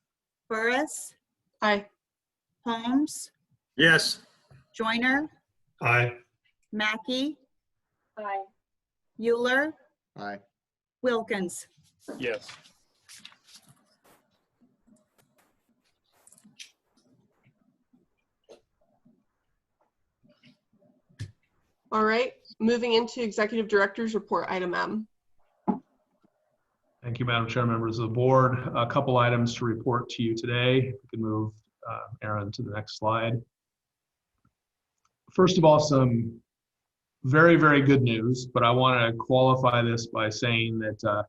Burris, Aye. Holmes, Yes. Joyner, Aye. Mackey, Aye. Euler, Aye. Wilkins. Yes. All right, moving into Executive Director's Report, item M. Thank you, Madam Chair, members of the board. A couple items to report to you today. We can move Aaron to the next slide. First of all, some very, very good news, but I want to qualify this by saying that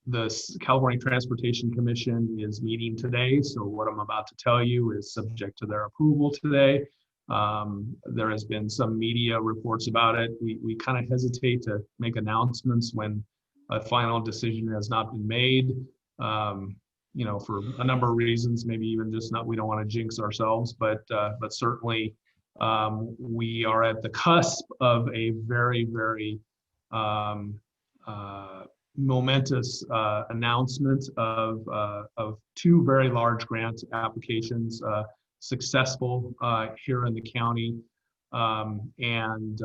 the California Transportation Commission is meeting today. So what I'm about to tell you is subject to their approval today. There has been some media reports about it. We kind of hesitate to make announcements when a final decision has not been made, for a number of reasons, maybe even just we don't want to jinx ourselves, but certainly we are at the cusp of a very, very momentous announcement of 2 very large grant applications successful here in the county, and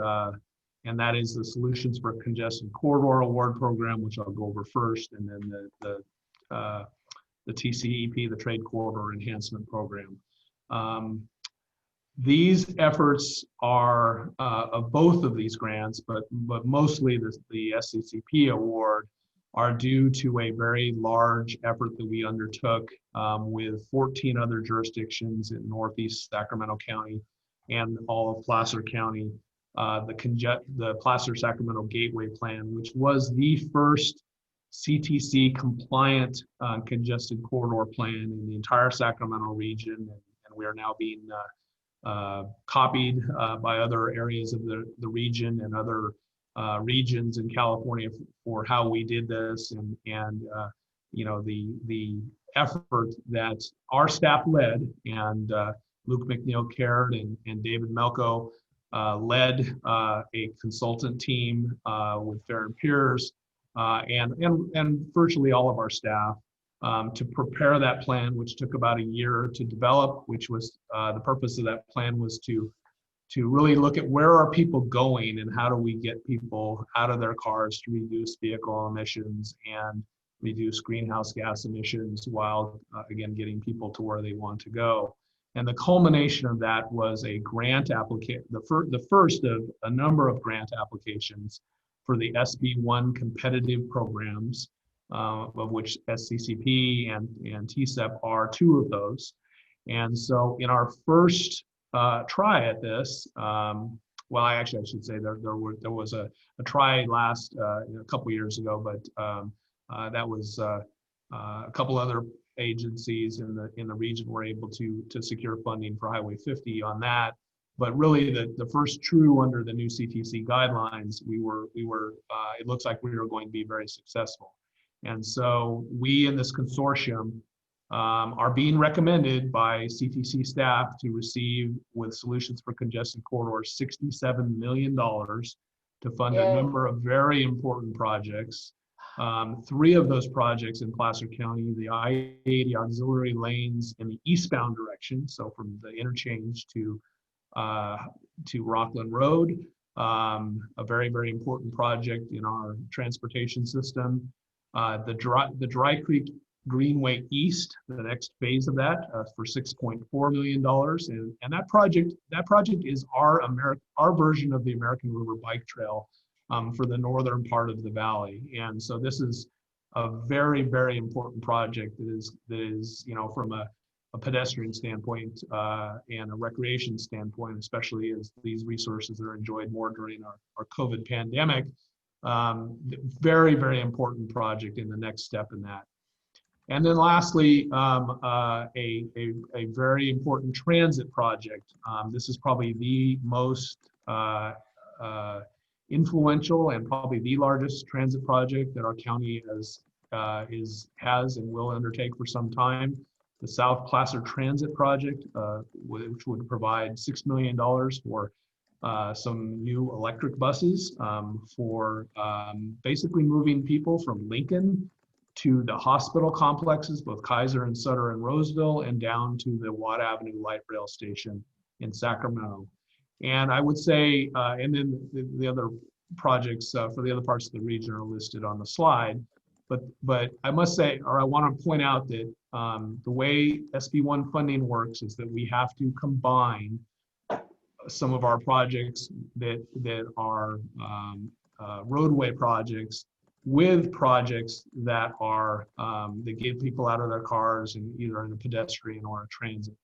that is the Solutions for Congestion Corridor Award Program, which I'll go over first, and then the TCEP, the Trade Corridor Enhancement Program. These efforts are of both of these grants, but mostly the SCCP award are due to a very large effort that we undertook with 14 other jurisdictions in Northeast Sacramento County and all of Placer County, the Placer-Sacramento Gateway Plan, which was the first CTC compliant congested corridor plan in the entire Sacramento region, and we are now being copied by other areas of the region and other regions in California for how we did this, and you know, the effort that our staff led, and Luke McNeil-Caird and David Melko led a consultant team with Fair and Peers and virtually all of our staff to prepare that plan, which took about a year to develop, which was the purpose of that plan was to really look at where are people going and how do we get people out of their cars to reduce vehicle emissions and reduce greenhouse gas emissions while again getting people to where they want to go. And the culmination of that was a grant application, the first of a number of grant applications for the SB1 competitive programs, of which SCCP and TCEP are two of those. And so in our first try at this, well, I should say there was a try last a couple years ago, but that was a couple other agencies in the region were able to secure funding for Highway 50 on that. But really, the first true under the new CTC guidelines, it looks like we were going to be very successful. And so we in this consortium are being recommended by CTC staff to receive, with Solutions for Congested Corridors, $67 million to fund a number of very important projects. 3 of those projects in Placer County, the I-80 auxiliary lanes in the eastbound direction, so from the interchange to Rockland Road, a very, very important project in our transportation system. The Dry Creek Greenway East, the next phase of that, for $6.4 million, and that project is our version of the American River Bike Trail for the northern part of the valley. And so this is a very, very important project that is you know, from a pedestrian standpoint and a recreation standpoint, especially as these resources are enjoyed more during our COVID pandemic. Very, very important project in the next step in that. And then lastly, a very important transit project. This is probably the most influential and probably the largest transit project that our county has and will undertake for some time. The South Placer Transit Project, which would provide $6 million for some new electric buses for basically moving people from Lincoln to the hospital complexes, both Kaiser and Sutter and Roseville, and down to the Watt Avenue Light Rail Station in Sacramento. And I would say, and then the other projects for the other parts of the region are listed on the slide. But I must say, or I want to point out that the way SB1 funding works is that we have to combine some of our projects that are roadway projects with projects that are that get people out of their cars and either in a pedestrian or a transit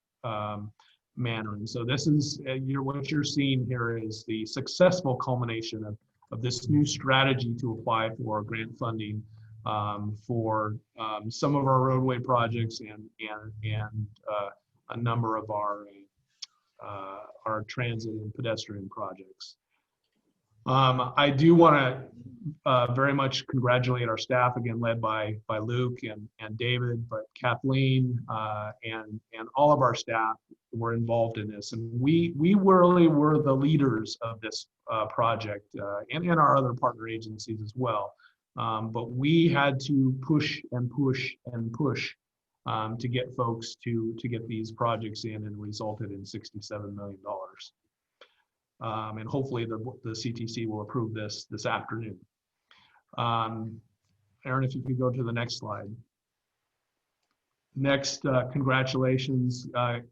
manner. And so this is what you're seeing here is the successful culmination of this new strategy to apply for grant funding for some of our roadway projects and a number of our transit and pedestrian projects. I do want to very much congratulate our staff, again led by Luke and David, but Kathleen and all of our staff were involved in this, and we really were the leaders of this project and our other partner agencies as well. But we had to push and push and push to get folks to get these projects in, and resulted in $67 million. And hopefully the CTC will approve this afternoon. Aaron, if you could go to the next slide. Next, congratulations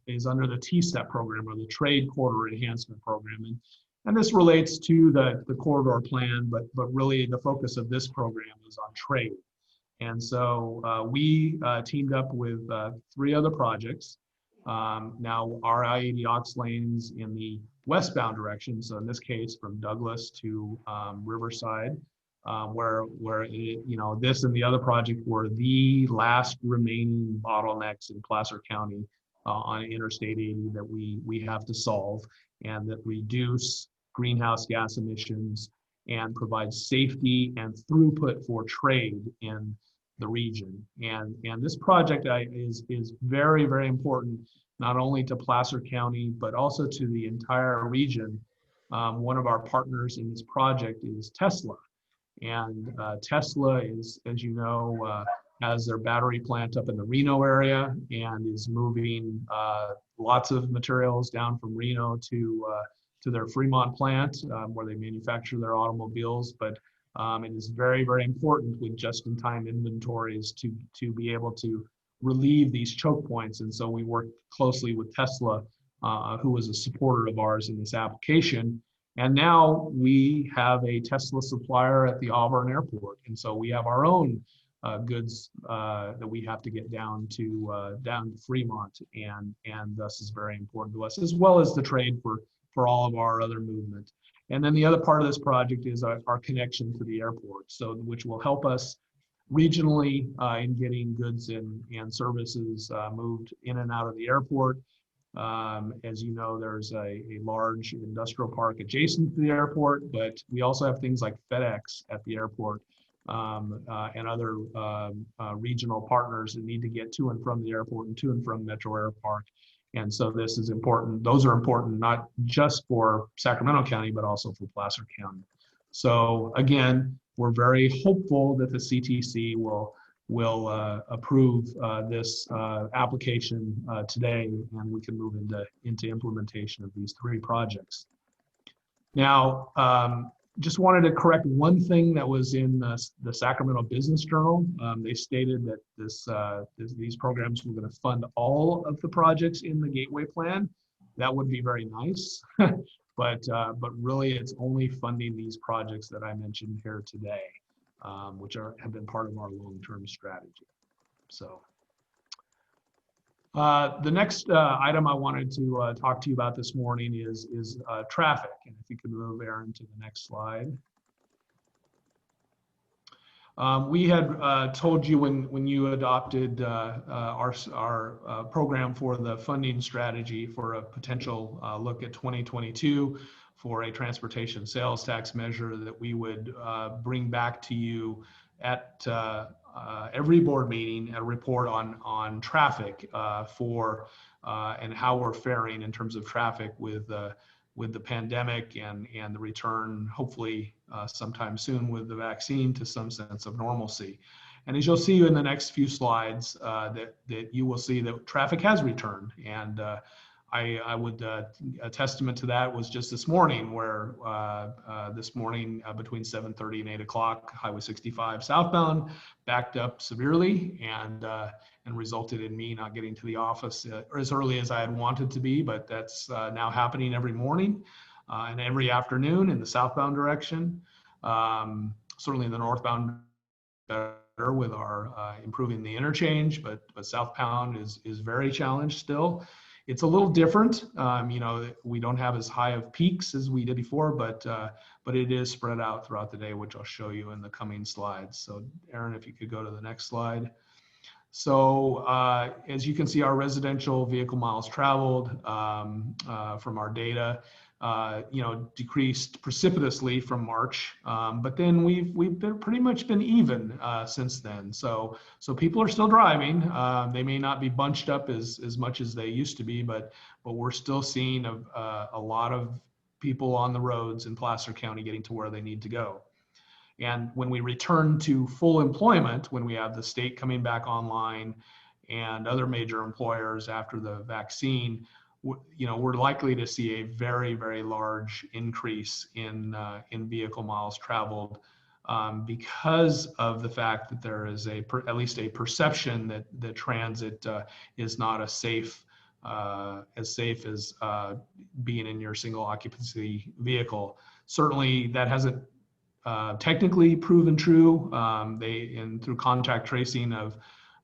is under the TCEP program, or the Trade Corridor Enhancement Program. And this relates to the corridor plan, but really the focus of this program is on trade. And so we teamed up with 3 other projects. Now our I-80 aux lanes in the westbound direction, so in this case from Douglas to Riverside, where this and the other project were the last remaining bottlenecks in Placer County on Interstate 80 that we have to solve, and that reduce greenhouse gas emissions and provide safety and throughput for trade in the region. And this project is very, very important, not only to Placer County, but also to the entire region. One of our partners in this project is Tesla. And Tesla is, as you know, has their battery plant up in the Reno area and is moving lots of materials down from Reno to their Fremont plant where they manufacture their automobiles. But it is very, very important with just-in-time inventories to be able to relieve these choke points. And so we work closely with Tesla, who is a supporter of ours in this application. And now we have a Tesla supplier at the Auburn airport. And so we have our own goods that we have to get down to Fremont, and thus is very important to us, as well as the trade for all of our other movement. And then the other part of this project is our connection to the airport, so which will help us regionally in getting goods and services moved in and out of the airport. As you know, there's a large industrial park adjacent to the airport, but we also have things like FedEx at the airport and other regional partners that need to get to and from the airport and to and from Metro Air Park. And so this is important. Those are important not just for Sacramento County, but also for Placer County. So again, we're very hopeful that the CTC will approve this application today, and we can move into implementation of these 3 projects. Now, just wanted to correct one thing that was in the Sacramento Business Journal. They stated that these programs were going to fund all of the projects in the Gateway Plan. That would be very nice, but really it's only funding these projects that I mentioned here today, which have been part of our long-term strategy. So the next item I wanted to talk to you about this morning is traffic. And if you could move, Aaron, to the next slide. We had told you when you adopted our program for the funding strategy for a potential look at 2022 for a transportation sales tax measure that we would bring back to you at every board meeting a report on traffic and how we're faring in terms of traffic with the pandemic and the return, hopefully sometime soon with the vaccine, to some sense of normalcy. And as you'll see in the next few slides, that you will see that traffic has returned. And I would, a testament to that was just this morning, where this morning between 7:30 and 8 o'clock, Highway 65 southbound backed up severely and resulted in me not getting to the office as early as I had wanted to be, but that's now happening every morning and every afternoon in the southbound direction. Certainly in the northbound better with our improving the interchange, but southbound is very challenged still. It's a little different. We don't have as high of peaks as we did before, but it is spread out throughout the day, which I'll show you in the coming slides. So Aaron, if you could go to the next slide. So as you can see, our residential vehicle miles traveled from our data, decreased precipitously from March, but then we've pretty much been even since then. So people are still driving. They may not be bunched up as much as they used to be, but we're still seeing a lot of people on the roads in Placer County getting to where they need to go. And when we return to full employment, when we have the state coming back online and other major employers after the vaccine, we're likely to see a very, very large increase in vehicle miles traveled because of the fact that there is at least a perception that transit is not a safe as safe as being in your single occupancy vehicle. Certainly that hasn't technically proven true. Through contact tracing of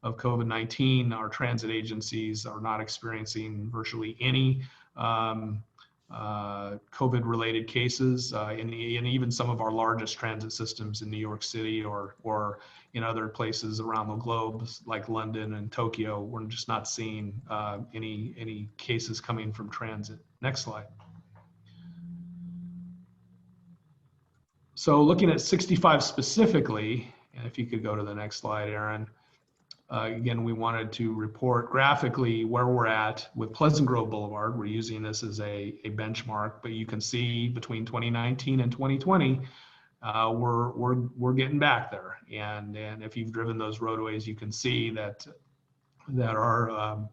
COVID-19, our transit agencies are not experiencing virtually any COVID-related cases, and even some of our largest transit systems in New York City or in other places around the globe, like London and Tokyo, we're just not seeing any cases coming from transit. Next slide. So looking at 65 specifically, and if you could go to the next slide, Aaron. Again, we wanted to report graphically where we're at with Pleasant Grove Boulevard. We're using this as a benchmark, but you can see between 2019 and 2020, we're getting back there. And if you've driven those roadways, you can see that we're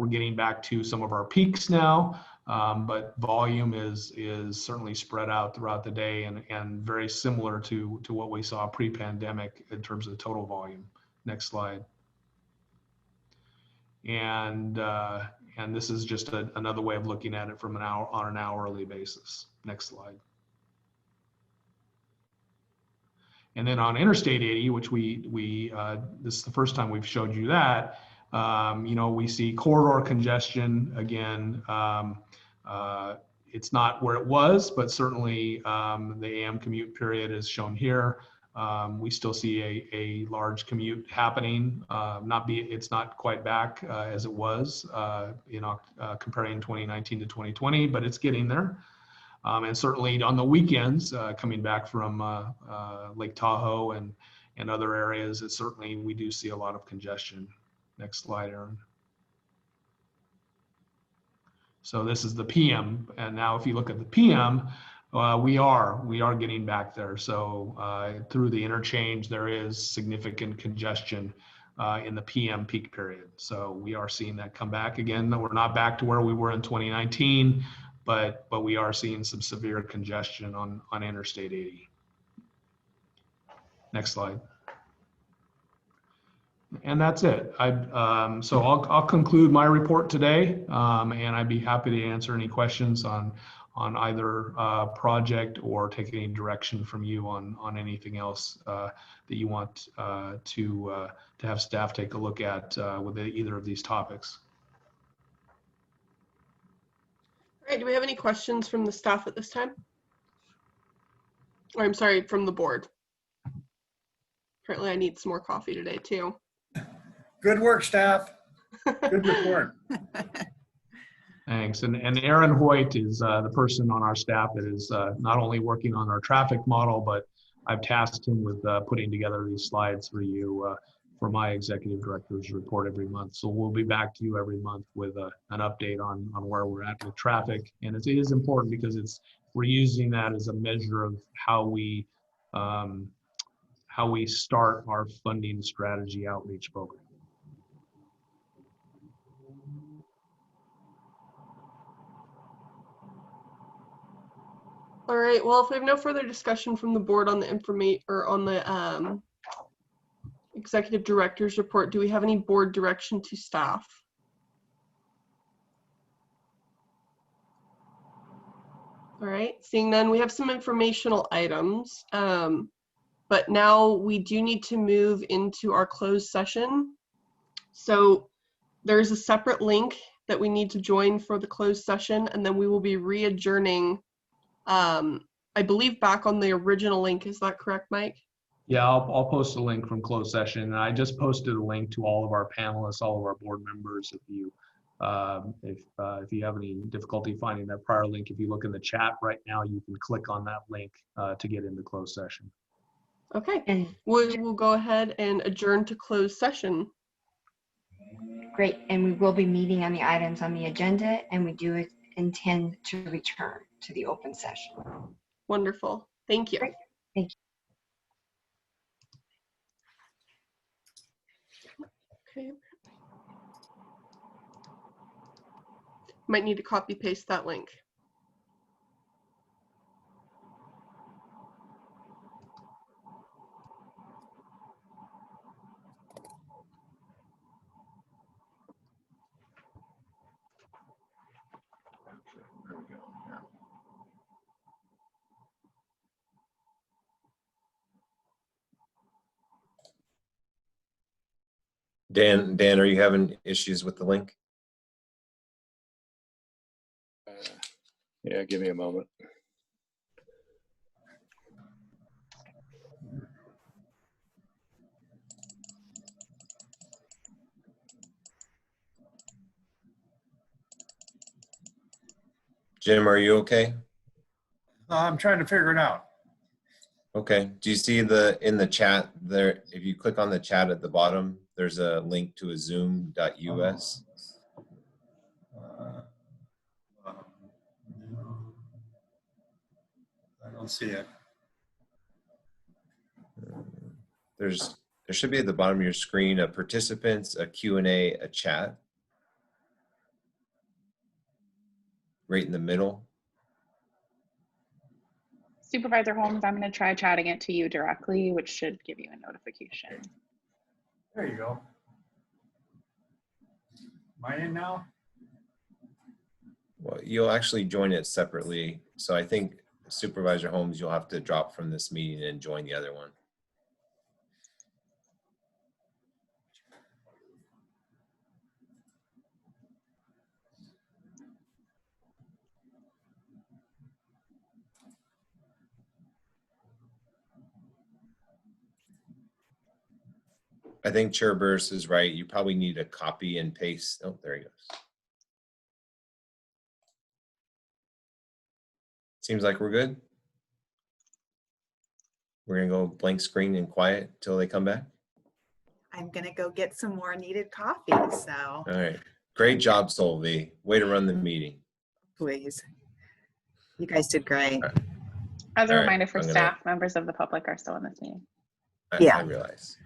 getting back to some of our peaks now, but volume is certainly spread out throughout the day and very similar to what we saw pre-pandemic in terms of total volume. Next slide. And this is just another way of looking at it from on an hourly basis. Next slide. And then on Interstate 80, which this is the first time we've showed you that, we see corridor congestion again. It's not where it was, but certainly the AM commute period is shown here. We still see a large commute happening. It's not quite back as it was, comparing 2019 to 2020, but it's getting there. And certainly on the weekends, coming back from Lake Tahoe and other areas, we do see a lot of congestion. Next slide, Aaron. So this is the PM, and now if you look at the PM, we are getting back there. So through the interchange, there is significant congestion in the PM peak period. So we are seeing that come back again. We're not back to where we were in 2019, but we are seeing some severe congestion on Interstate 80. Next slide. And that's it. So I'll conclude my report today, and I'd be happy to answer any questions on either project or take any direction from you on anything else that you want to have staff take a look at with either of these topics. All right, do we have any questions from the staff at this time? Or I'm sorry, from the board. Apparently I need some more coffee today too. Good work, staff. Good report. Thanks. And Aaron Hoyt is the person on our staff that is not only working on our traffic model, but I've tasked him with putting together these slides for you for my executive director's report every month. So we'll be back to you every month with an update on where we're at with traffic. And it is important because we're using that as a measure of how we start our funding strategy outreach program. All right, well, if we have no further discussion from the board on the executive director's report, do we have any board direction to staff? All right, seeing none, we have some informational items, but now we do need to move into our closed session. So there's a separate link that we need to join for the closed session, and then we will be re-adjourning, I believe, back on the original link. Is that correct, Mike? Yeah, I'll post a link from closed session. And I just posted a link to all of our panelists, all of our board members. If you have any difficulty finding that prior link, if you look in the chat right now, you can click on that link to get into closed session. Okay, and we'll go ahead and adjourn to closed session. Great, and we will be meeting on the items on the agenda, and we do intend to return to the open session. Wonderful, thank you. Great. Thank you. Okay. Might need to copy paste that link. Dan, are you having issues with the link? Yeah, give me a moment. Jim, are you okay? I'm trying to figure it out. Okay. Do you see in the chat there, if you click on the chat at the bottom, there's a link to a zoom.us. I don't see it. There should be at the bottom of your screen a participants, a Q&A, a chat. Right in the middle. Supervisor Holmes, I'm going to try chatting it to you directly, which should give you a notification. There you go. Am I in now? Well, you'll actually join it separately. So I think Supervisor Holmes, you'll have to drop from this meeting and join the other one. I think Chair Burris is right. You probably need a copy and paste. Oh, there he goes. Seems like we're good. We're gonna go blank screen and quiet till they come back. I'm gonna go get some more needed coffee, so. All right. Great job, Solvi. Way to run the meeting. Please. You guys did great. As a All right, reminder for I'm gonna- staff, members of the public are still in this meeting. Yeah. I realize.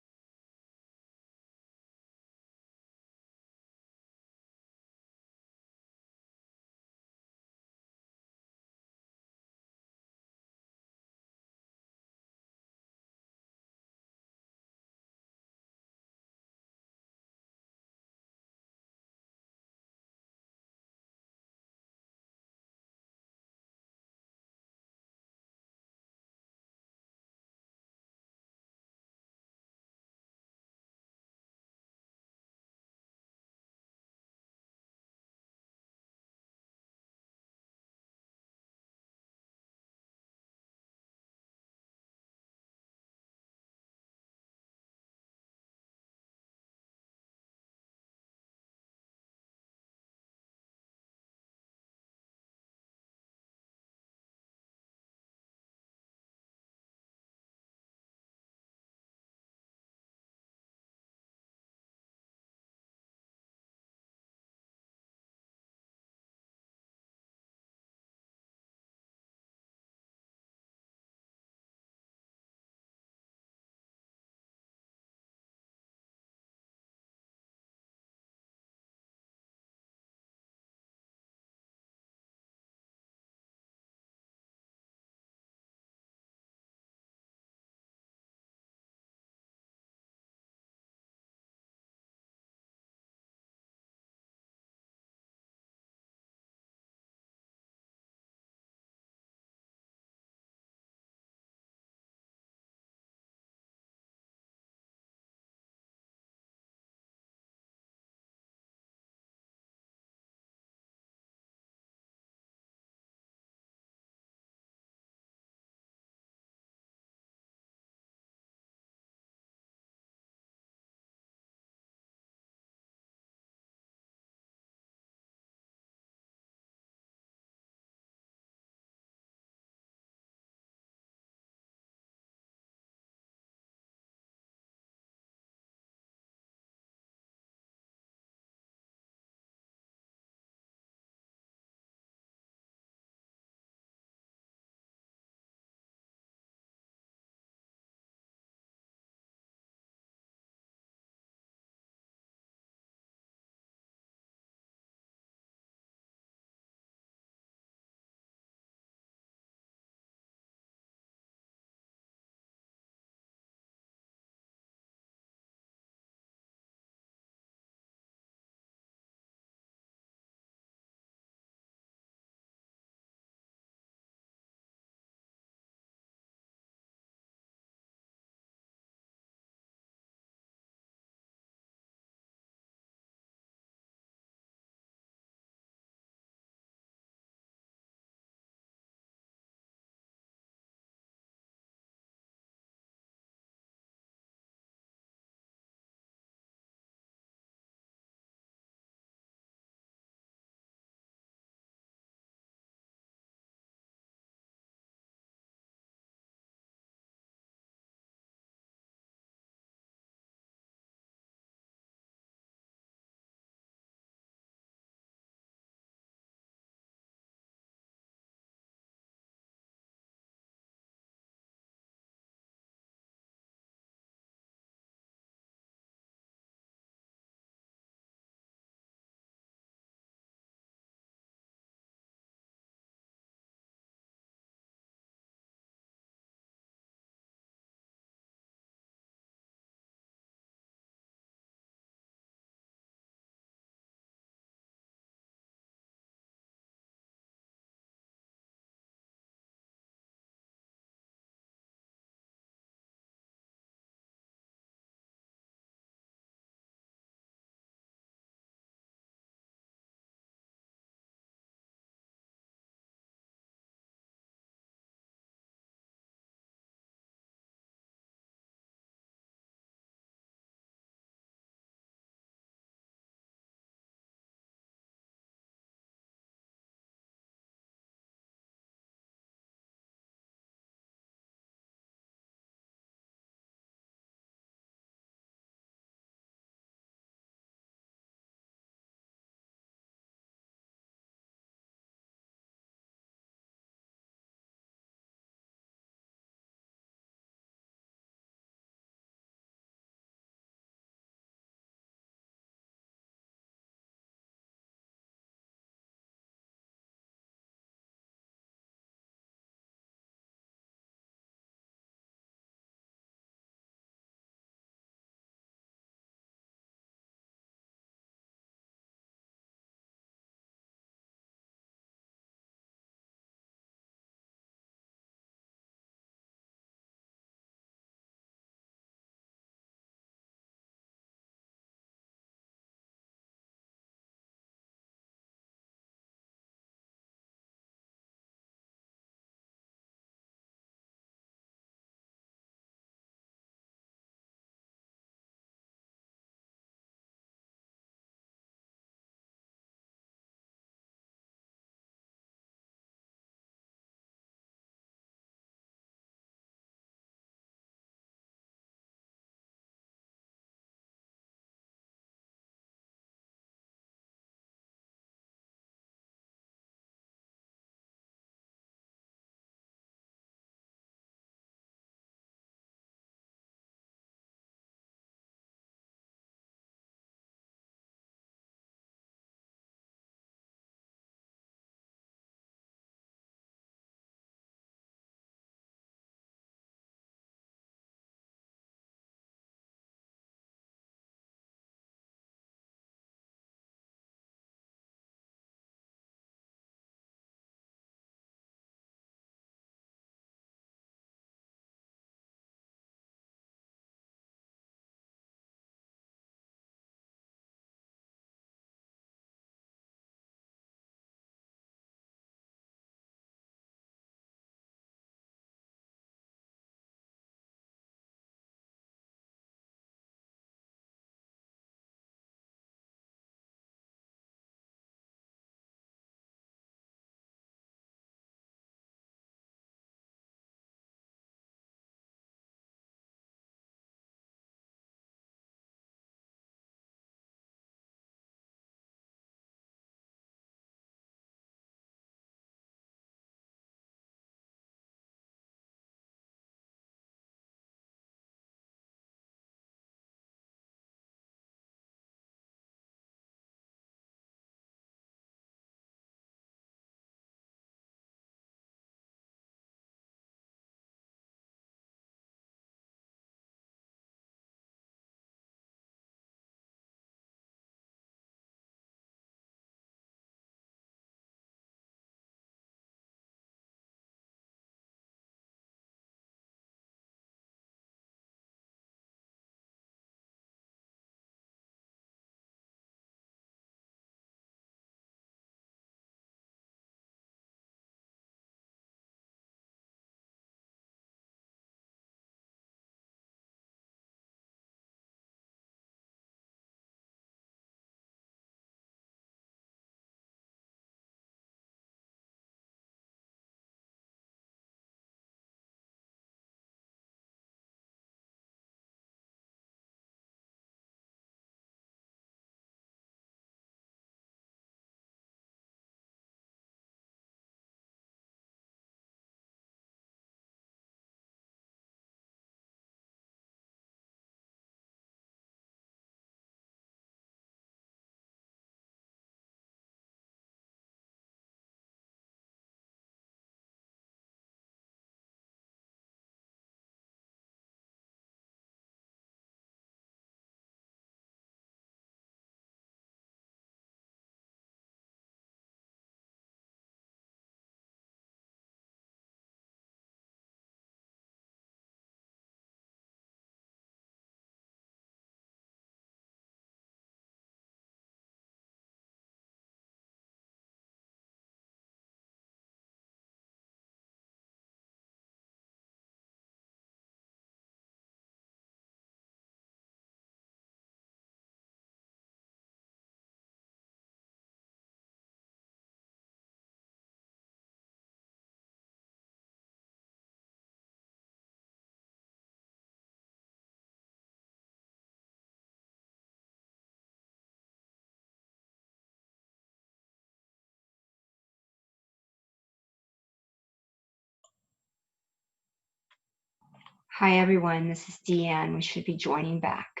Hi, everyone. This is Deanne. We should be joining back.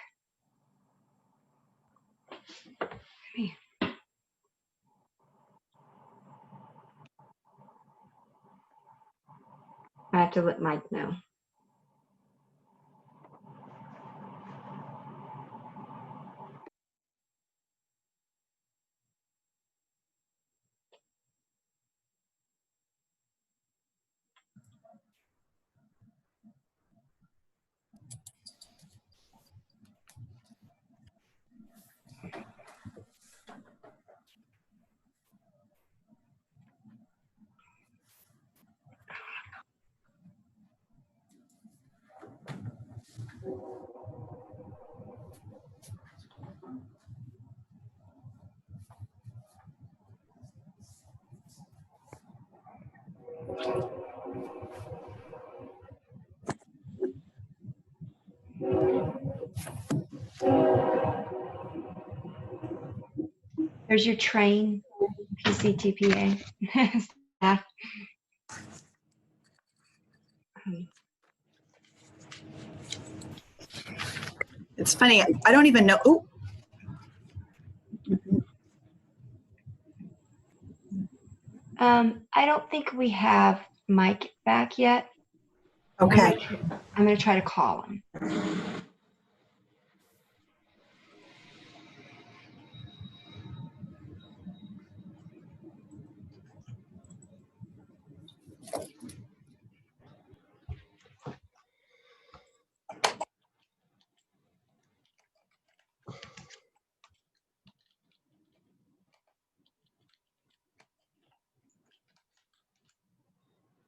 I have to let Mike know. There's your train, PCTPA. Staff. It's funny. I don't even know. Oh, I don't think we have Mike back yet. okay. I'm going to try to call him.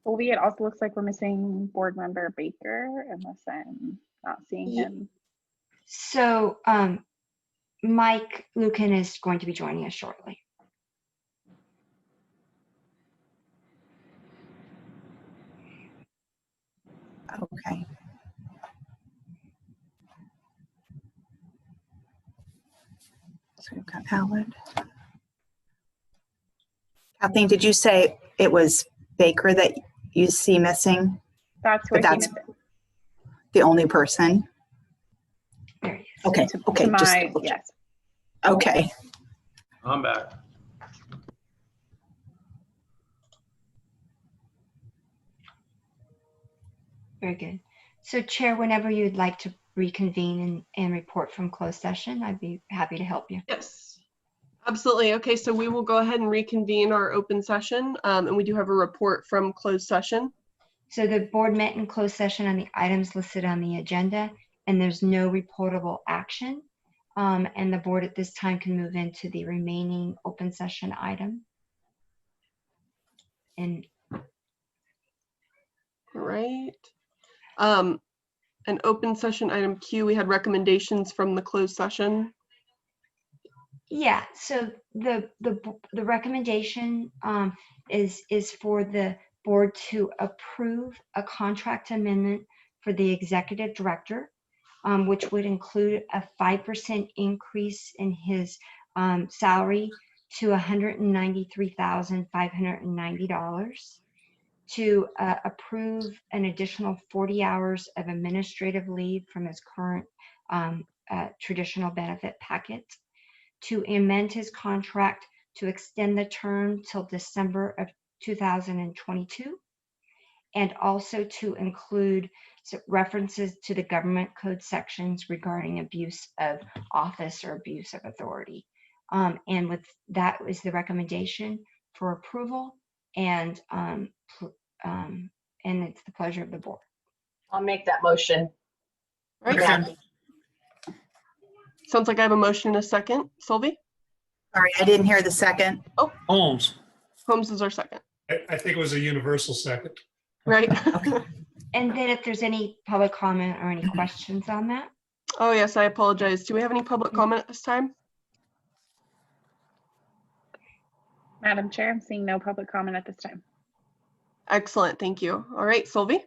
Colby, it also looks like we're missing board member Baker, unless I'm not seeing him. So Mike Lucan is going to be joining us shortly. Okay. So we've got Allard. Kathleen, did you say it was Baker that you see missing? That's where That's missing. the only person? There he is. Okay, okay. To just my, double check. yes. Okay. I'm back. Very good. So Chair, whenever you'd like to reconvene and report from closed session, I'd be happy to help you. Yes, absolutely. Okay, so we will go ahead and reconvene our open session, and we do have a report from closed session. So the board met in closed session on the items listed on the agenda, and there's no reportable action. And the board at this time can move into the remaining open session item. And All right. An open session item Q, we had recommendations from the closed session. yeah, so the recommendation is for the board to approve a contract amendment for the executive director, which would include a 5% increase in his salary to $193,590, to approve an additional 40 hours of administrative leave from his current traditional benefit packet, to amend his contract to extend the term till December of 2022, and also to include references to the government code sections regarding abuse of office or abuse of authority. And with that is the recommendation for approval, and it's the pleasure of the board. I'll make that motion. Right. Second. Sounds like I have a motion in a second. Sylvie? Sorry, I didn't hear the second. Oh, Holmes. Holmes is our second. I think it was a universal second. Right. And then if there's any public comment or any questions on that? Oh, yes, I apologize. Do we have any public comment at this time? Madam Chair, I'm seeing no public comment at this time. Excellent, thank you. All right, Sylvie?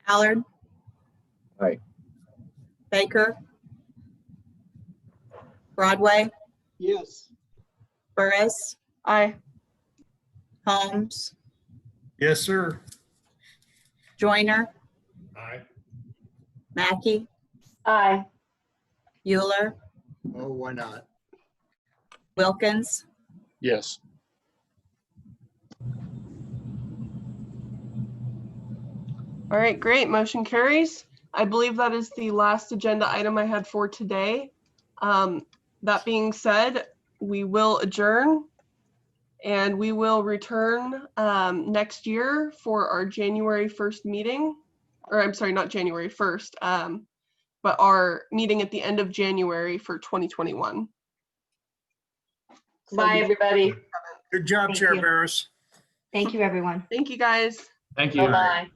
Allard? Aye. Baker? Broadway? Yes. Burris? Aye. Holmes? Yes, sir. Joyner? Aye. Mackey, Aye. Euler, Oh, why not? Wilkins, Yes. All right, great. Motion carries. I believe that is the last agenda item I had for today. That being said, we will adjourn and we will return next year for our January 1st meeting. Or I'm sorry, not January 1st, but our meeting at the end of January for 2021. Bye, everybody. Good job, Thank Chair you. Barris. Thank you, everyone. Thank you, guys. Thank you. Bye-bye.